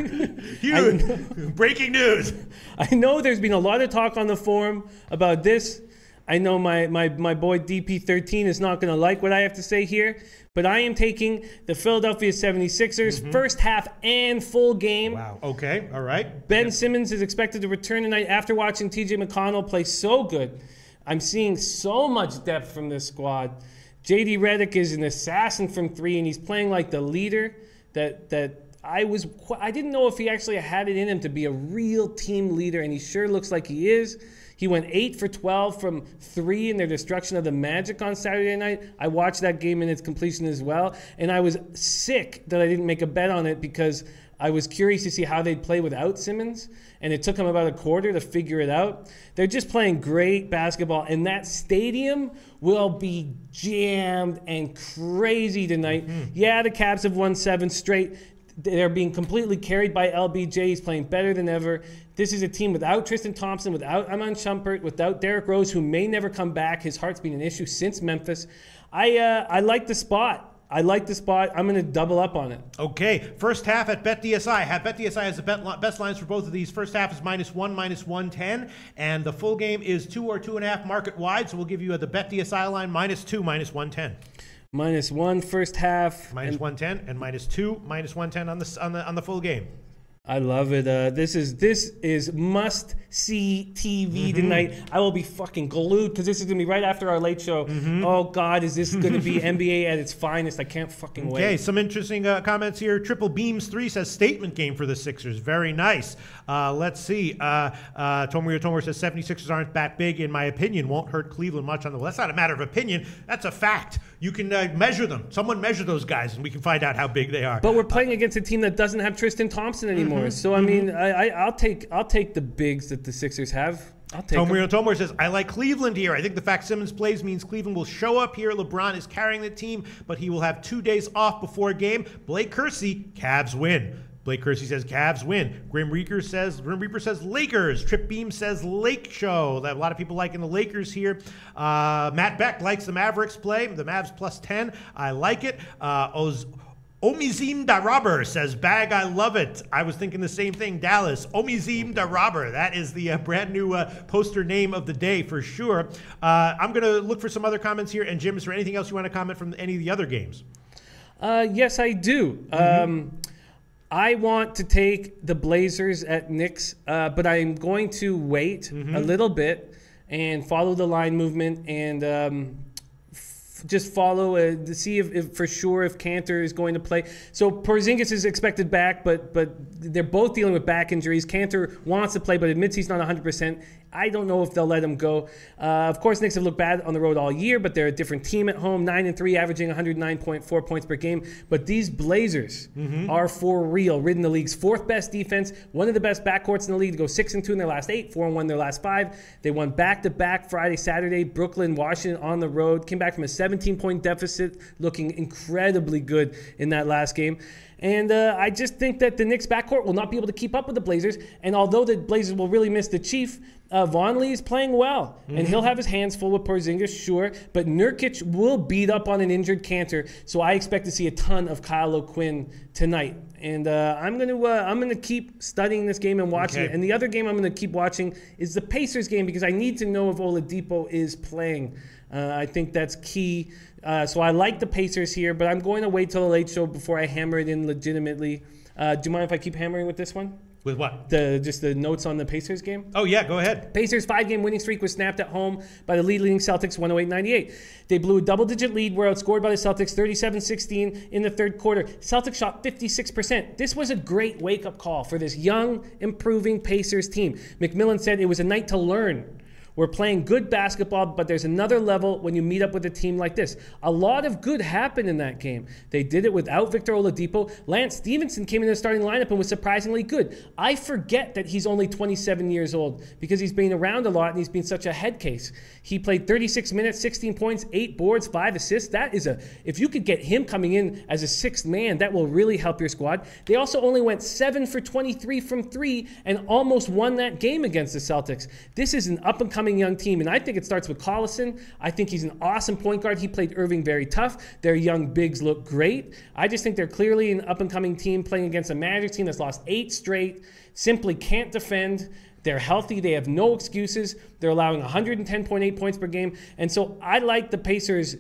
[SPEAKER 1] Huge. Breaking news.
[SPEAKER 2] I know there's been a lot of talk on the forum about this. I know my boy DP13 is not going to like what I have to say here, but I am taking the Philadelphia 76ers first half and full game.
[SPEAKER 1] Wow. Okay. All right.
[SPEAKER 2] Ben Simmons is expected to return tonight after watching TJ McConnell play so good. I'm seeing so much depth from this squad. JD Redick is an assassin from 3, and he's playing like the leader that I didn't know if he actually had it in him to be a real team leader, and he sure looks like he is. He went 8 for 12 from 3 in their destruction of the Magic on Saturday night. I watched that game in its completion as well, and I was sick that I didn't make a bet on it because I was curious to see how they'd play without Simmons, and it took them about a quarter to figure it out. They're just playing great basketball, and that stadium will be jammed and crazy tonight. Yeah, the Cavs have won 7 straight. They're being completely carried by LBJ. He's playing better than ever. This is a team without Tristan Thompson, without Iman Shumpert, without Derrick Rose, who may never come back. His heart's been an issue since Memphis. I like the spot. I'm going to double up on it.
[SPEAKER 1] Okay. First half at BetDSI. BetDSI has the best lines for both of these. First half is -1, -110. And the full game is 2 or 2.5 market wide. So we'll give you the BetDSI line -2, -110.
[SPEAKER 2] -1 first half.
[SPEAKER 1] -110 and -2, -110 on the full game.
[SPEAKER 2] I love it. This is must see TV tonight. I will be fucking glued because this is gonna be right after our late show. Oh God, is this gonna be NBA at its finest? I can't fucking wait.
[SPEAKER 1] Okay, some interesting comments here. Triple Beams 3 says statement game for the Sixers. Very nice. Let's see. Tomorio says 76ers aren't that big, in my opinion. Won't hurt Cleveland much on the. Well, that's not a matter of opinion. That's a fact. You can measure them. Someone measure those guys, and we can find out how big they are.
[SPEAKER 2] But we're playing against a team that doesn't have Tristan Thompson anymore. So I mean, I'll take the bigs that the Sixers have. I'll take
[SPEAKER 1] Tomorio says, I like Cleveland here. I think the fact Simmons plays means Cleveland will show up here. LeBron is carrying the team, but he will have 2 days off before a game. Blake Kersey, Cavs win. Blake Kersey says Cavs win. Grim Reaper says Lakers. Trip Beam says Lake Show. A lot of people liking the Lakers here. Matt Beck likes the Mavericks play. The Mavs plus 10. I like it. Omizim da Robber says, Bag, I love it. I was thinking the same thing, Dallas. Omizim da Robber. That is the brand new poster name of the day for sure. I'm going to look for some other comments here. And Jim, is there anything else you want to comment from any of the other games?
[SPEAKER 2] Yes, I do. I want to take the Blazers at Knicks, but I'm going to wait a little bit and follow the line movement and just follow to see if for sure if Kanter is going to play. So Porzingis is expected back, but they're both dealing with back injuries. Kanter wants to play, but admits he's not 100%. I don't know if they'll let him go. Of course, Knicks have looked bad on the road all year, but they're a different team at home, 9-3, averaging 109.4 points per game. But these Blazers are for real, ridden the league's fourth best defense, one of the best backcourts in the league to go 6-2 in their last 8, 4-1 in their last 5. They won back-to-back Friday, Saturday, Brooklyn, Washington on the road, came back from a 17-point deficit, looking incredibly good in that last game. And I just think that the Knicks backcourt will not be able to keep up with the Blazers. And although the Blazers will really miss the Chief, Von Lee is playing well. And he'll have his hands full with Porzingis, sure. But Nurkic will beat up on an injured Kanter. So I expect to see a ton of Kyle O'Quinn tonight. And I'm gonna keep studying this game and watching it. And the other game I'm gonna keep watching is the Pacers game because I need to know if Oladipo is playing. I think that's key. So I like the Pacers here, but I'm going to wait till the late show before I hammer it in legitimately. Do you mind if I keep hammering with this one?
[SPEAKER 1] With what?
[SPEAKER 2] Just the notes on the Pacers game?
[SPEAKER 1] Oh, yeah, go ahead.
[SPEAKER 2] Pacers' 5-game winning streak was snapped at home by the leading Celtics 108-98. They blew a double-digit lead, were outscored by the Celtics 37-16 in the third quarter. Celtics shot 56%. This was a great wake-up call for this young, improving Pacers team. McMillan said it was a night to learn. We're playing good basketball, but there's another level when you meet up with a team like this. A lot of good happened in that game. They did it without Victor Oladipo. Lance Stevenson came in the starting lineup and was surprisingly good. I forget that he's only 27 years old because he's been around a lot and he's been such a head case. He played 36 minutes, 16 points, 8 boards, 5 assists. That is if you could get him coming in as a sixth man, that will really help your squad. They also only went 7 for 23 from 3 and almost won that game against the Celtics. This is an up-and-coming young team, and I think it starts with Collison. I think he's an awesome point guard. He played Irving very tough. Their young bigs look great. I just think they're clearly an up-and-coming team playing against a Magic team that's lost 8 straight, simply can't defend. They're healthy. They have no excuses. They're allowing 110.8 points per game, and so I like the Pacers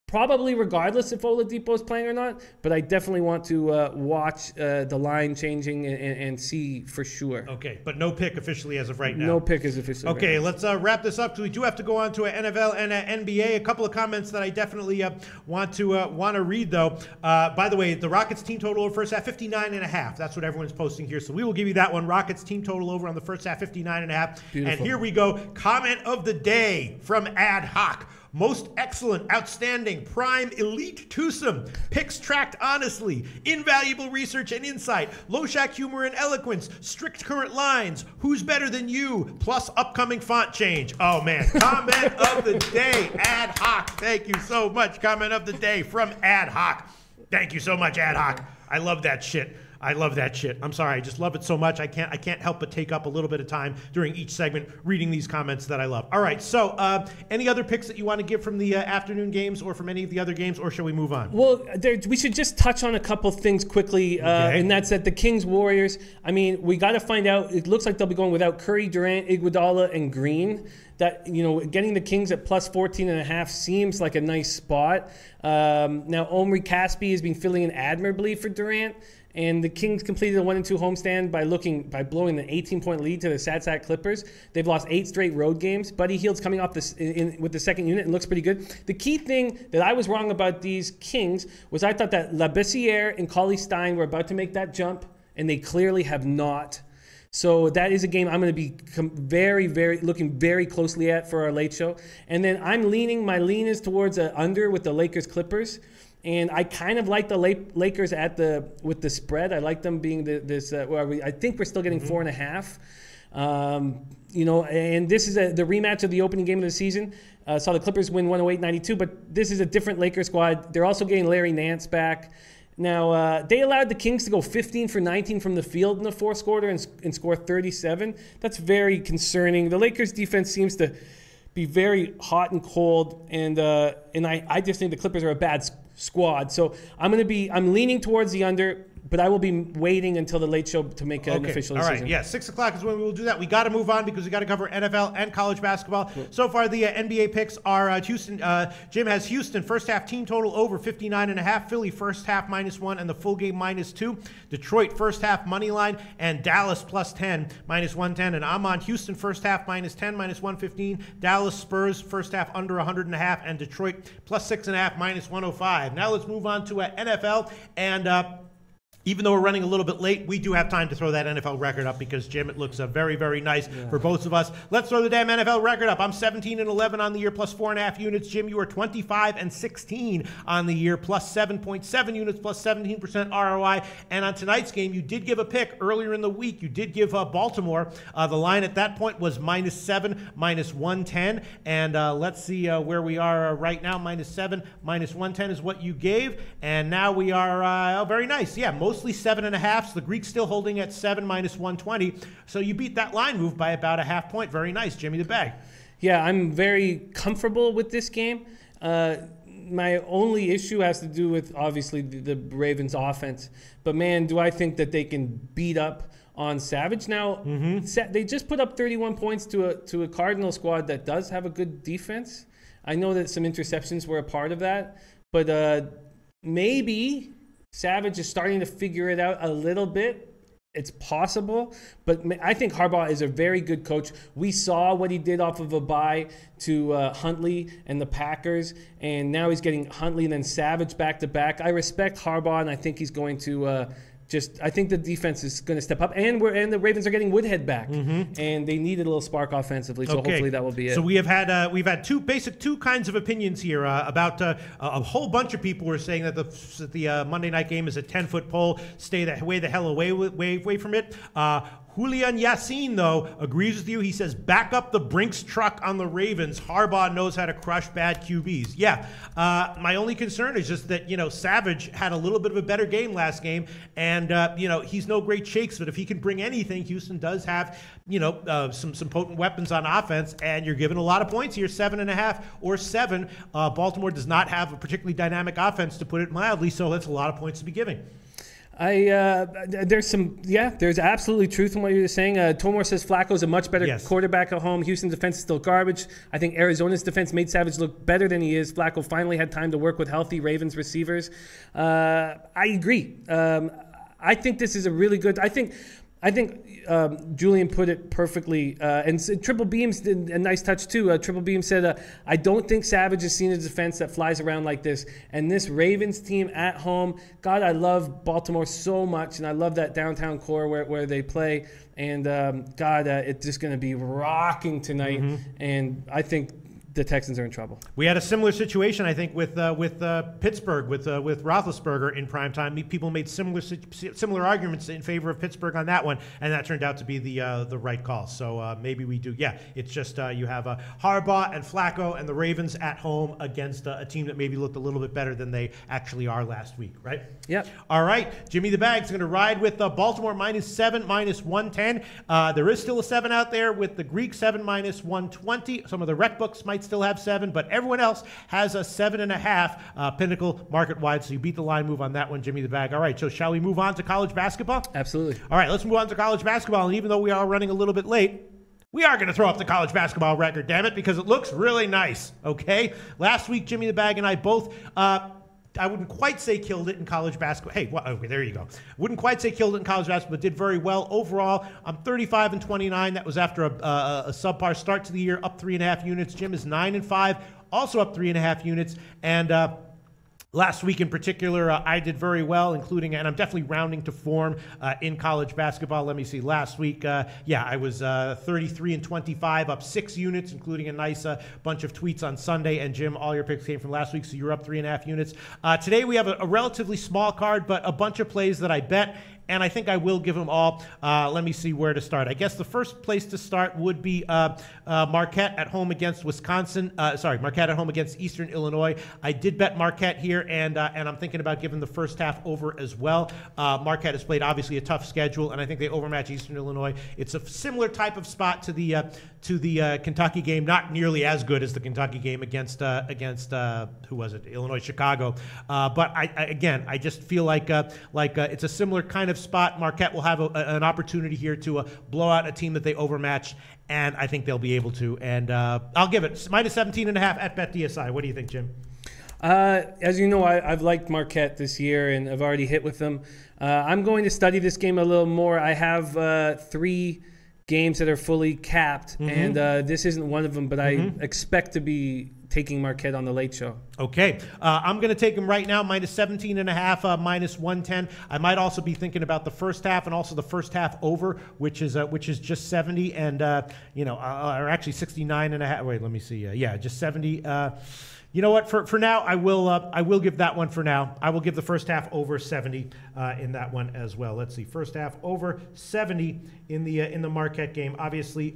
[SPEAKER 2] probably regardless if Oladipo is playing or not, but I definitely want to watch the line changing and see for sure.
[SPEAKER 1] Okay, but no pick officially as of right now.
[SPEAKER 2] No pick is officially.
[SPEAKER 1] Okay,
[SPEAKER 2] right
[SPEAKER 1] let's wrap this up because we do have to go on to an NFL and an NBA. A couple of comments that I definitely want to read though. By the way, the Rockets team total over first half 59.5. That's what everyone's posting here, so we will give you that one. Rockets team total over on the first half 59.5. And here we go. Comment of the day from Ad Hoc. Most excellent, outstanding, prime, elite twosome. Picks tracked honestly. Invaluable research and insight. Loshak humor and eloquence. Strict current lines. Who's better than you? Plus upcoming font change. Oh, man. Comment of the day. Ad Hoc. Thank you so much. Comment of the day from Ad Hoc. Thank you so much, Ad Hoc. I love that shit. I love that shit. I'm sorry. I just love it so much. I can't help but take up a little bit of time during each segment reading these comments that I love. All right. So any other picks that you want to give from the afternoon games or from any of the other games, or shall we move on?
[SPEAKER 2] Well, we should just touch on a couple things quickly, and that's that the Kings-Warriors, I mean, we got to find out. It looks like they'll be going without Curry, Durant, Iguodala, and Green. That, getting the Kings at plus 14.5 seems like a nice spot. Now, Omri Caspi has been filling in admirably for Durant. And the Kings completed a 1-2 homestand by blowing an 18-point lead to the Sad Sack Clippers. They've lost 8 straight road games. Buddy Hield's coming off this with the second unit and looks pretty good. The key thing that I was wrong about these Kings was I thought that Labissiere and Cauley Stein were about to make that jump, and they clearly have not. So that is a game I'm going to be looking very closely at for our late show. And then my lean is towards an under with the Lakers Clippers. And I kind of like the Lakers with the spread. I like them being I think we're still getting 4.5. And this is the rematch of the opening game of the season. Saw the Clippers win 108-92, but this is a different Lakers squad. They're also getting Larry Nance back. Now, they allowed the Kings to go 15 for 19 from the field in the fourth quarter and score 37. That's very concerning. The Lakers defense seems to be very hot and cold, and I just think the Clippers are a bad squad. So I'm leaning towards the under, but I will be waiting until the late show to make an official decision.
[SPEAKER 1] All right, yeah, 6 o'clock is when we will do that. We got to move on because we got to cover NFL and college basketball. Cool. So far, the NBA picks are Houston. Jim has Houston first half team total over 59.5. Philly first half -1 and the full game -2. Detroit first half money line and Dallas +10 -110. And I'm on Houston first half -10 -115. Dallas Spurs first half under 100.5 and Detroit +6.5 -105. Now let's move on to NFL and. Even though we're running a little bit late, we do have time to throw that NFL record up because, Jim, it looks very, very nice for both of us. Let's throw the damn NFL record up. I'm 17-11 on the year, +4.5 units. Jim, you are 25-16 on the year, +7.7 units, +17% ROI. And on tonight's game, you did give a pick earlier in the week. You did give Baltimore. The line at that point was -7, -110. And let's see where we are right now. -7, -110 is what you gave. And now we are very nice. Yeah, mostly 7.5. The Greek's still holding at 7 -120. So you beat that line move by about a half point. Very nice, Jimmy the Bag.
[SPEAKER 2] Yeah, I'm very comfortable with this game. My only issue has to do with, obviously, the Ravens offense. But, man, do I think that they can beat up on Savage. Now, they just put up 31 points to a Cardinal squad that does have a good defense. I know that some interceptions were a part of that. But maybe Savage is starting to figure it out a little bit. It's possible, but I think Harbaugh is a very good coach. We saw what he did off of a bye to Huntley and the Packers, and now he's getting Huntley and then Savage back-to-back. I respect Harbaugh, and I think he's going to I think the defense is going to step up, and the Ravens are getting Woodhead back, and they needed a little spark offensively. So hopefully that will be it.
[SPEAKER 1] So we've had two kinds of opinions here about a whole bunch of people were saying that the Monday night game is a 10-foot pole. Stay the hell away from it. Julian Yassin, though, agrees with you. He says, back up the Brinks truck on the Ravens. Harbaugh knows how to crush bad QBs. Yeah, my only concern is just that, Savage had a little bit of a better game last game, and, he's no great shakes, but if he can bring anything, Houston does have, some potent weapons on offense, and you're giving a lot of points here, 7.5 or 7. Baltimore does not have a particularly dynamic offense, to put it mildly, so that's a lot of points to be giving.
[SPEAKER 2] There's absolutely truth in what you're saying. Tomor says Flacco's a much better quarterback at home. Houston's defense is still garbage. I think Arizona's defense made Savage look better than he is. Flacco finally had time to work with healthy Ravens receivers. I agree. I think this is a really good. I think Julian put it perfectly, and Triple Beams did a nice touch too. Triple Beam said, I don't think Savage has seen a defense that flies around like this. And this Ravens team at home, God, I love Baltimore so much, and I love that downtown core where they play. And it's just going to be rocking tonight. And I think the Texans are in trouble.
[SPEAKER 1] We had a similar situation, I think, with Pittsburgh, with Roethlisberger in prime time. People made similar arguments in favor of Pittsburgh on that one, and that turned out to be the right call. So maybe we do. Yeah, it's just you have Harbaugh and Flacco and the Ravens at home against a team that maybe looked a little bit better than they actually are last week, right?
[SPEAKER 2] Yep.
[SPEAKER 1] All right, Jimmy the Bag's going to ride with Baltimore -7, -110. There is still a 7 out there with the Greek 7 -120. Some of the rec books might still have 7, but everyone else has a 7.5 Pinnacle market-wide, so you beat the line move on that one, Jimmy the Bag. All right, so shall we move on to college basketball?
[SPEAKER 2] Absolutely.
[SPEAKER 1] All right, let's move on to college basketball, and even though we are running a little bit late, we are going to throw up the college basketball record, damn it, because it looks really nice, okay? Last week, Jimmy the Bag and I both I wouldn't quite say killed it in college basketball. Hey, well, okay, there you go. Wouldn't quite say killed it in college basketball, but did very well. Overall, I'm 35-29. That was after a subpar start to the year, up 3.5 units. Jim is 9-5, also up 3.5 units. And last week in particular, I did very well, including, and I'm definitely rounding to form in college basketball. Let me see. Last week, I was 33-25, up 6 units, including a nice bunch of tweets on Sunday. And Jim, all your picks came from last week, so you're up 3.5 units. Today we have a relatively small card, but a bunch of plays that I bet. And I think I will give them all. Let me see where to start. I guess the first place to start would be Marquette at home against Wisconsin. Marquette at home against Eastern Illinois. I did bet Marquette here, and I'm thinking about giving the first half over as well. Marquette has played obviously a tough schedule, and I think they overmatch Eastern Illinois. It's a similar type of spot to the Kentucky game. Not nearly as good as the Kentucky game against who was it? Illinois, Chicago. But I just feel like it's a similar kind of spot. Marquette will have an opportunity here to blow out a team that they overmatched, and I think they'll be able to. And I'll give it minus 17.5 at BetDSI. What do you think, Jim?
[SPEAKER 2] As you know, I've liked Marquette this year, and I've already hit with them. I'm going to study this game a little more. I have 3 games that are fully capped, and this isn't one of them, but I expect to be taking Marquette on the Late Show. Okay.
[SPEAKER 1] I'm going to take them right now, minus 17.5, minus 110. I might also be thinking about the first half and also the first half over, which is just 70 and, or actually 69.5. Wait, let me see. Just 70. You know what? For now, I will give that one for now. I will give the first half over 70 in that one as well. Let's see. First half over 70 in the Marquette game. Obviously,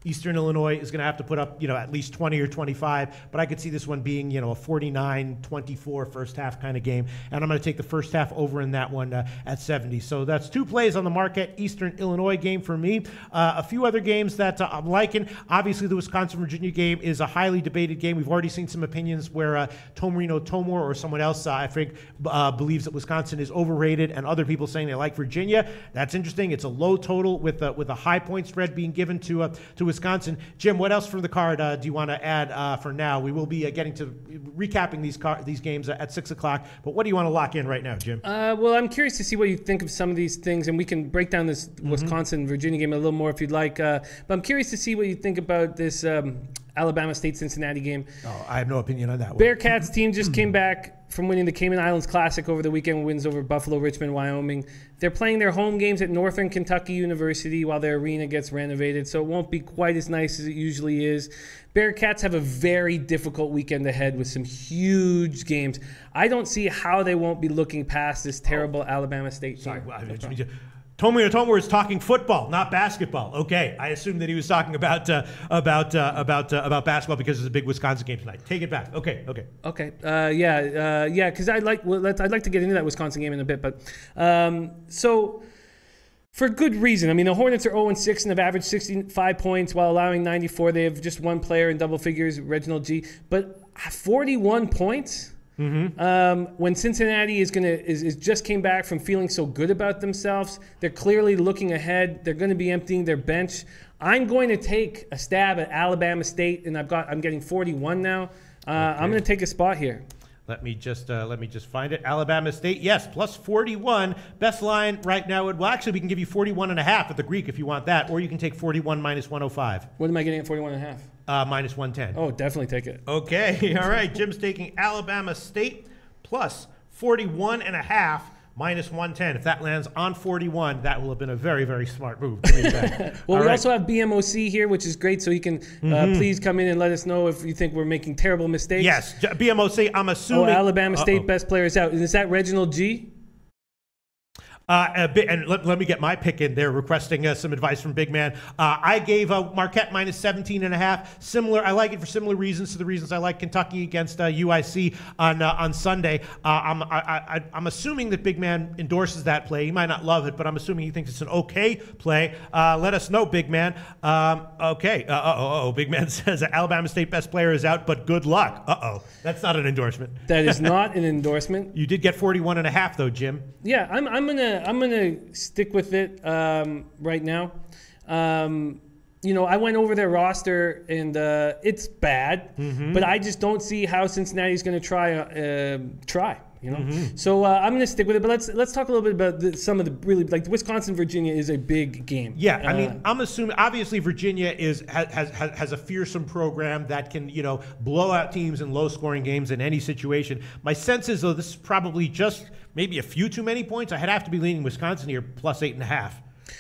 [SPEAKER 1] Eastern Illinois is going to have to put up, at least 20 or 25, but I could see this one being, a 49-24 first half kind of game, and I'm going to take the first half over in that one at 70. So that's 2 plays on the Marquette Eastern Illinois game for me. A few other games that I'm liking. Obviously, the Wisconsin-Virginia game is a highly debated game. We've already seen some opinions where Tomarino Tomor or someone else, I think, believes that Wisconsin is overrated, and other people saying they like Virginia. That's interesting. It's a low total with a high point spread being given to Wisconsin. Jim, what else from the card do you want to add for now? We will be getting to recapping these games at 6 o'clock, but what do you want to lock in right now, Jim?
[SPEAKER 2] Well, I'm curious to see what you think of some of these things, and we can break down this Wisconsin-Virginia game a little more if you'd like, but I'm curious to see what you think about this Alabama State-Cincinnati game.
[SPEAKER 1] Oh, I have no opinion on that one.
[SPEAKER 2] Bearcats team just came back from winning the Cayman Islands Classic over the weekend, wins over Buffalo, Richmond, Wyoming. They're playing their home games at Northern Kentucky University while their arena gets renovated, so it won't be quite as nice as it usually is. Bearcats have a very difficult weekend ahead with some huge games. I don't see how they won't be looking past this terrible Alabama State team.
[SPEAKER 1] Tomarino Tomor is talking football, not basketball. Okay, I assumed that he was talking about basketball because it's a big Wisconsin game tonight. Take it back. Okay.
[SPEAKER 2] Because I'd like to get into that Wisconsin game in a bit, but so for good reason. I mean, the Hornets are 0-6 and have averaged 65 points while allowing 94. They have just one player in double figures, Reginald G. But 41 points. When Cincinnati is just came back from feeling so good about themselves, they're clearly looking ahead. They're going to be emptying their bench. I'm going to take a stab at Alabama State, and I'm getting 41 now. Okay. I'm going to take a spot here.
[SPEAKER 1] Let me just find it. Alabama State, yes, plus 41. Best line right now. Well, actually, we can give you 41.5 at the Greek if you want that, or you can take 41 minus 105.
[SPEAKER 2] What am I getting at 41.5?
[SPEAKER 1] Minus 110.
[SPEAKER 2] Oh, definitely take it.
[SPEAKER 1] Okay, all right. Jim's taking Alabama State plus 41.5 minus 110. If that lands on 41, that will have been a very, very smart move.
[SPEAKER 2] Well, we also have BMOC here, which is great. So you can please come in and let us know if you think we're making terrible mistakes.
[SPEAKER 1] Yes, BMOC, I'm assuming.
[SPEAKER 2] Alabama State best players out. Is that Reginald G?
[SPEAKER 1] And let me get my pick in there, requesting some advice from Big Man. I gave Marquette minus 17.5. Similar, I like it for similar reasons to the reasons I like Kentucky against UIC on Sunday. I'm assuming that Big Man endorses that play. He might not love it, but I'm assuming he thinks it's an okay play. Let us know, Big Man. Okay. Big Man says Alabama State best player is out, but good luck. That's not an endorsement.
[SPEAKER 2] That is not an endorsement.
[SPEAKER 1] You did get 41.5 though, Jim.
[SPEAKER 2] Yeah, I'm gonna stick with it right now. I went over their roster, and it's bad, but I just don't see how Cincinnati's going to try. So I'm going to stick with it. But let's talk a little bit about some of the really, like, Wisconsin Virginia is a big game.
[SPEAKER 1] Yeah, I mean, I'm assuming obviously Virginia has a fearsome program that can blow out teams in low scoring games in any situation. My sense is, though, this is probably just maybe a few too many points. I'd have to be leaning Wisconsin here plus 8.5.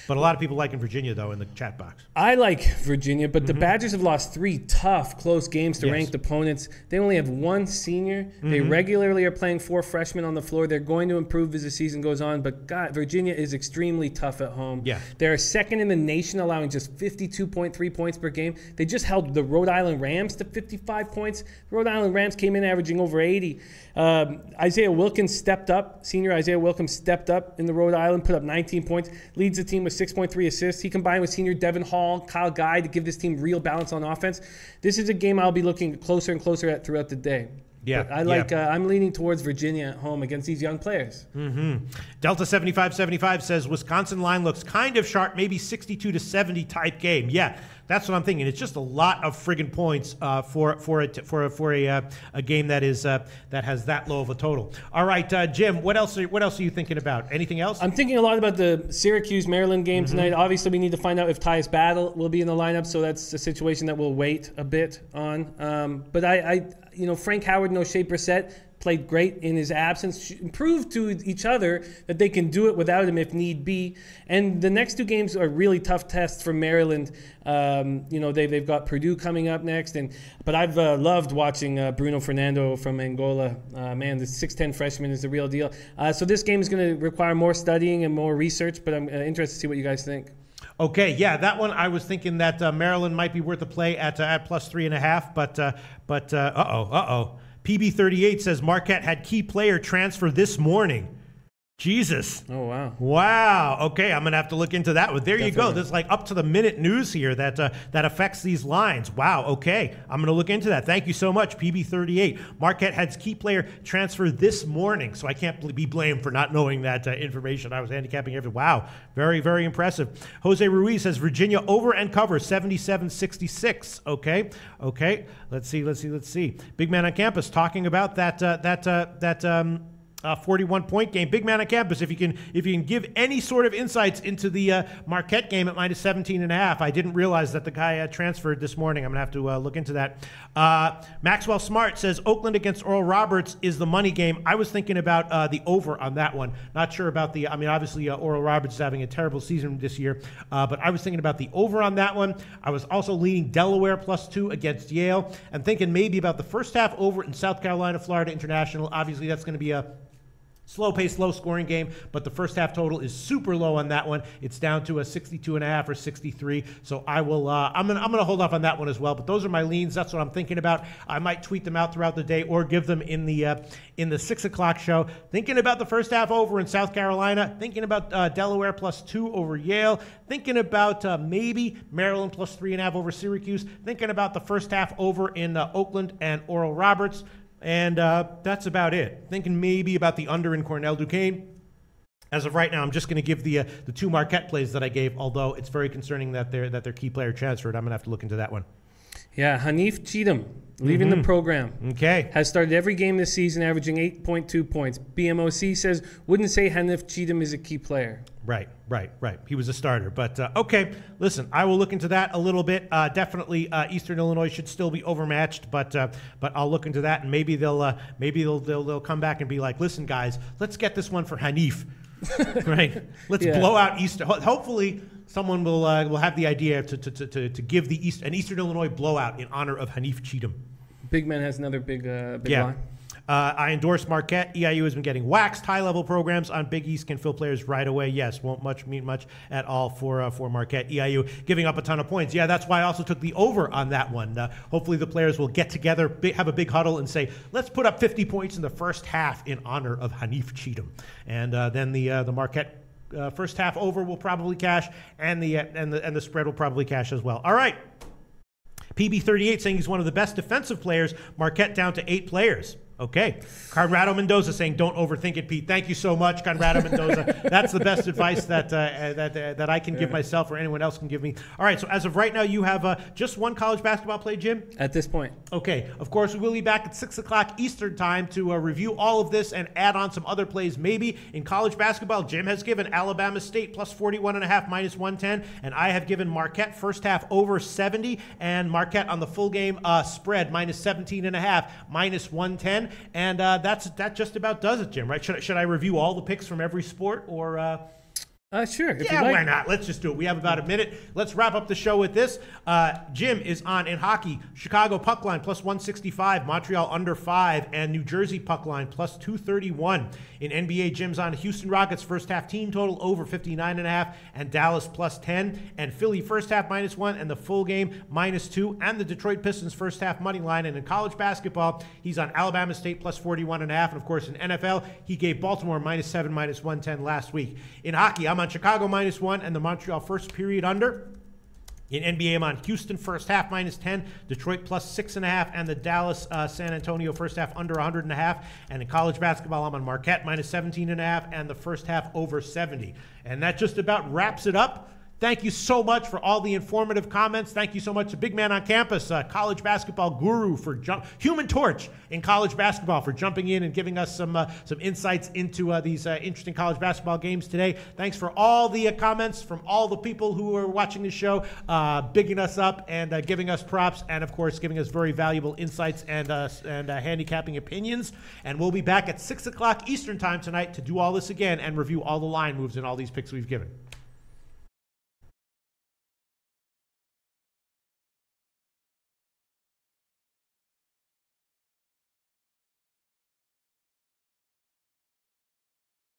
[SPEAKER 1] But a lot of people liking Virginia, though, in the chat box.
[SPEAKER 2] I like Virginia, but the Badgers have lost 3 tough, close games to ranked opponents. They only have 1 senior. They regularly are playing 4 freshmen on the floor. They're going to improve as the season goes on, but God, Virginia is extremely tough at home.
[SPEAKER 1] Yeah.
[SPEAKER 2] They're second in the nation, allowing just 52.3 points per game. They just held the Rhode Island Rams to 55 points. The Rhode Island Rams came in averaging over 80. Isaiah Wilkins stepped up. Senior Isaiah Wilkins stepped up in the Rhode Island, put up 19 points, leads the team with 6.3 assists. He combined with senior Devin Hall, Kyle Guy to give this team real balance on offense. This is a game I'll be looking closer and closer at throughout the day.
[SPEAKER 1] Yeah,
[SPEAKER 2] but I like. I'm leaning towards Virginia at home against these young players.
[SPEAKER 1] Delta 7575 says Wisconsin line looks kind of sharp, maybe 62-70 type game. Yeah, that's what I'm thinking. It's just a lot of friggin' points for a game that is that has that low of a total. All right, Jim, what else are you thinking about? Anything else?
[SPEAKER 2] I'm thinking a lot about the Syracuse Maryland game tonight. Obviously, we need to find out if Tyus Battle will be in the lineup, so that's a situation that we'll wait a bit on. But Frank Howard and O'Shea Brissett played great in his absence, proved to each other that they can do it without him if need be. And the next 2 games are really tough tests for Maryland. They've got Purdue coming up next, but I've loved watching Bruno Fernando from Angola. Man, the 6'10" freshman is the real deal. So this game is going to require more studying and more research, but I'm interested to see what you guys think.
[SPEAKER 1] Okay, yeah, that one I was thinking that Maryland might be worth a play at plus 3.5, but PB38 says Marquette had key player transfer this morning. Jesus.
[SPEAKER 2] Oh, wow.
[SPEAKER 1] Wow. Okay, I'm going to have to look into that one. There Definitely. You go. There's like up-to-the-minute news here that affects these lines. Wow, okay. I'm going to look into that. Thank you so much, PB38. Marquette had key player transfer this morning, so I can't be blamed for not knowing that information. I was handicapping everything. Wow, very, very impressive. Jose Ruiz says Virginia over and cover 77-66. Okay. Let's see. Big Man on Campus talking about that 41-point game. Big Man on Campus, if you can give any sort of insights into the Marquette game at minus 17.5. I didn't realize that the guy transferred this morning. I'm going to have to look into that. Maxwell Smart says Oakland against Oral Roberts is the money game. I was thinking about the over on that one. Not sure about obviously Oral Roberts is having a terrible season this year, but I was thinking about the over on that one. I was also leaning Delaware plus 2 against Yale and thinking maybe about the first half over in South Carolina, Florida International. Obviously, that's going to be a slow-paced, low-scoring game, but the first half total is super low on that one. It's down to a 62.5 or 63. So I will. I'm gonna hold off on that one as well. But those are my leans. That's what I'm thinking about. I might tweet them out throughout the day or give them in the 6 o'clock show. Thinking about the first half over in South Carolina. Thinking about Delaware plus 2 over Yale. Thinking about maybe Maryland plus 3.5 over Syracuse. Thinking about the first half over in Oakland and Oral Roberts. And that's about it. Thinking maybe about the under in Cornell Duquesne. As of right now, I'm just going to give the 2 Marquette plays that I gave, although it's very concerning that their key player transferred. I'm going to have to look into that one.
[SPEAKER 2] Yeah, Hanif Cheatham, leaving the program.
[SPEAKER 1] Okay.
[SPEAKER 2] Has started every game this season, averaging 8.2 points. BMOC says, wouldn't say Hanif Cheatham is a key player.
[SPEAKER 1] Right. He was a starter. But, okay, listen, I will look into that a little bit. Definitely Eastern Illinois should still be overmatched, but I'll look into that, and maybe they'll come back and be like, listen, guys, let's get this one for Hanif. Right? Let's blow out Eastern. Hopefully someone will have the idea to give an Eastern Illinois blowout in honor of Hanif Cheatham.
[SPEAKER 2] Big Man has another big line.
[SPEAKER 1] I endorse Marquette. EIU has been getting waxed. High-level programs on Big East can fill players right away. Yes, won't mean much at all for Marquette. EIU giving up a ton of points. Yeah, that's why I also took the over on that one. Hopefully the players will get together, have a big huddle, and say, let's put up 50 points in the first half in honor of Hanif Cheatham. And then the Marquette first half over will probably cash, and the spread will probably cash as well. All right. PB38 saying he's one of the best defensive players. Marquette down to 8 players. Okay. Conrado Mendoza saying, don't overthink it, Pete. Thank you so much, Conrado Mendoza. That's the best advice that I can give myself or anyone else can give me. All right, so as of right now, you have just one college basketball play, Jim?
[SPEAKER 2] At this point.
[SPEAKER 1] Okay. Of course, we will be back at 6 o'clock Eastern time to review all of this and add on some other plays maybe. In college basketball, Jim has given Alabama State plus 41.5, minus 110, and I have given Marquette first half over 70, and Marquette on the full game spread minus 17.5, minus 110. And that just about does it, Jim, right? Should I review all the picks from every sport, or
[SPEAKER 2] sure. If
[SPEAKER 1] yeah,
[SPEAKER 2] you'd like.
[SPEAKER 1] why not? Let's just do it. We have about a minute. Let's wrap up the show with this. Jim is on in hockey. Chicago puck line plus 165, Montreal under 5, and New Jersey puck line plus 231. In NBA, Jim's on Houston Rockets first half team total over 59.5, and Dallas plus 10, and Philly first half minus 1, and the full game minus 2, and the Detroit Pistons first half money line. And in college basketball, he's on Alabama State plus 41.5, and of course in NFL, he gave Baltimore minus 7, minus 110 last week. In hockey, I'm on Chicago minus 1 and the Montreal first period under. In NBA, I'm on Houston first half minus 10, Detroit plus 6.5, and the Dallas San Antonio first half under 100.5. And in college basketball, I'm on Marquette minus 17.5 and the first half over 70. And that just about wraps it up. Thank you so much for all the informative comments. Thank you so much to Big Man on Campus, college basketball guru for Human Torch in college basketball, for jumping in and giving us some insights into these interesting college basketball games today. Thanks for all the comments from all the people who are watching the show, bigging us up and giving us props, and of course giving us very valuable insights and handicapping opinions. And we'll be back at 6 o'clock Eastern time tonight to do all this again and review all the line moves and all these picks we've given.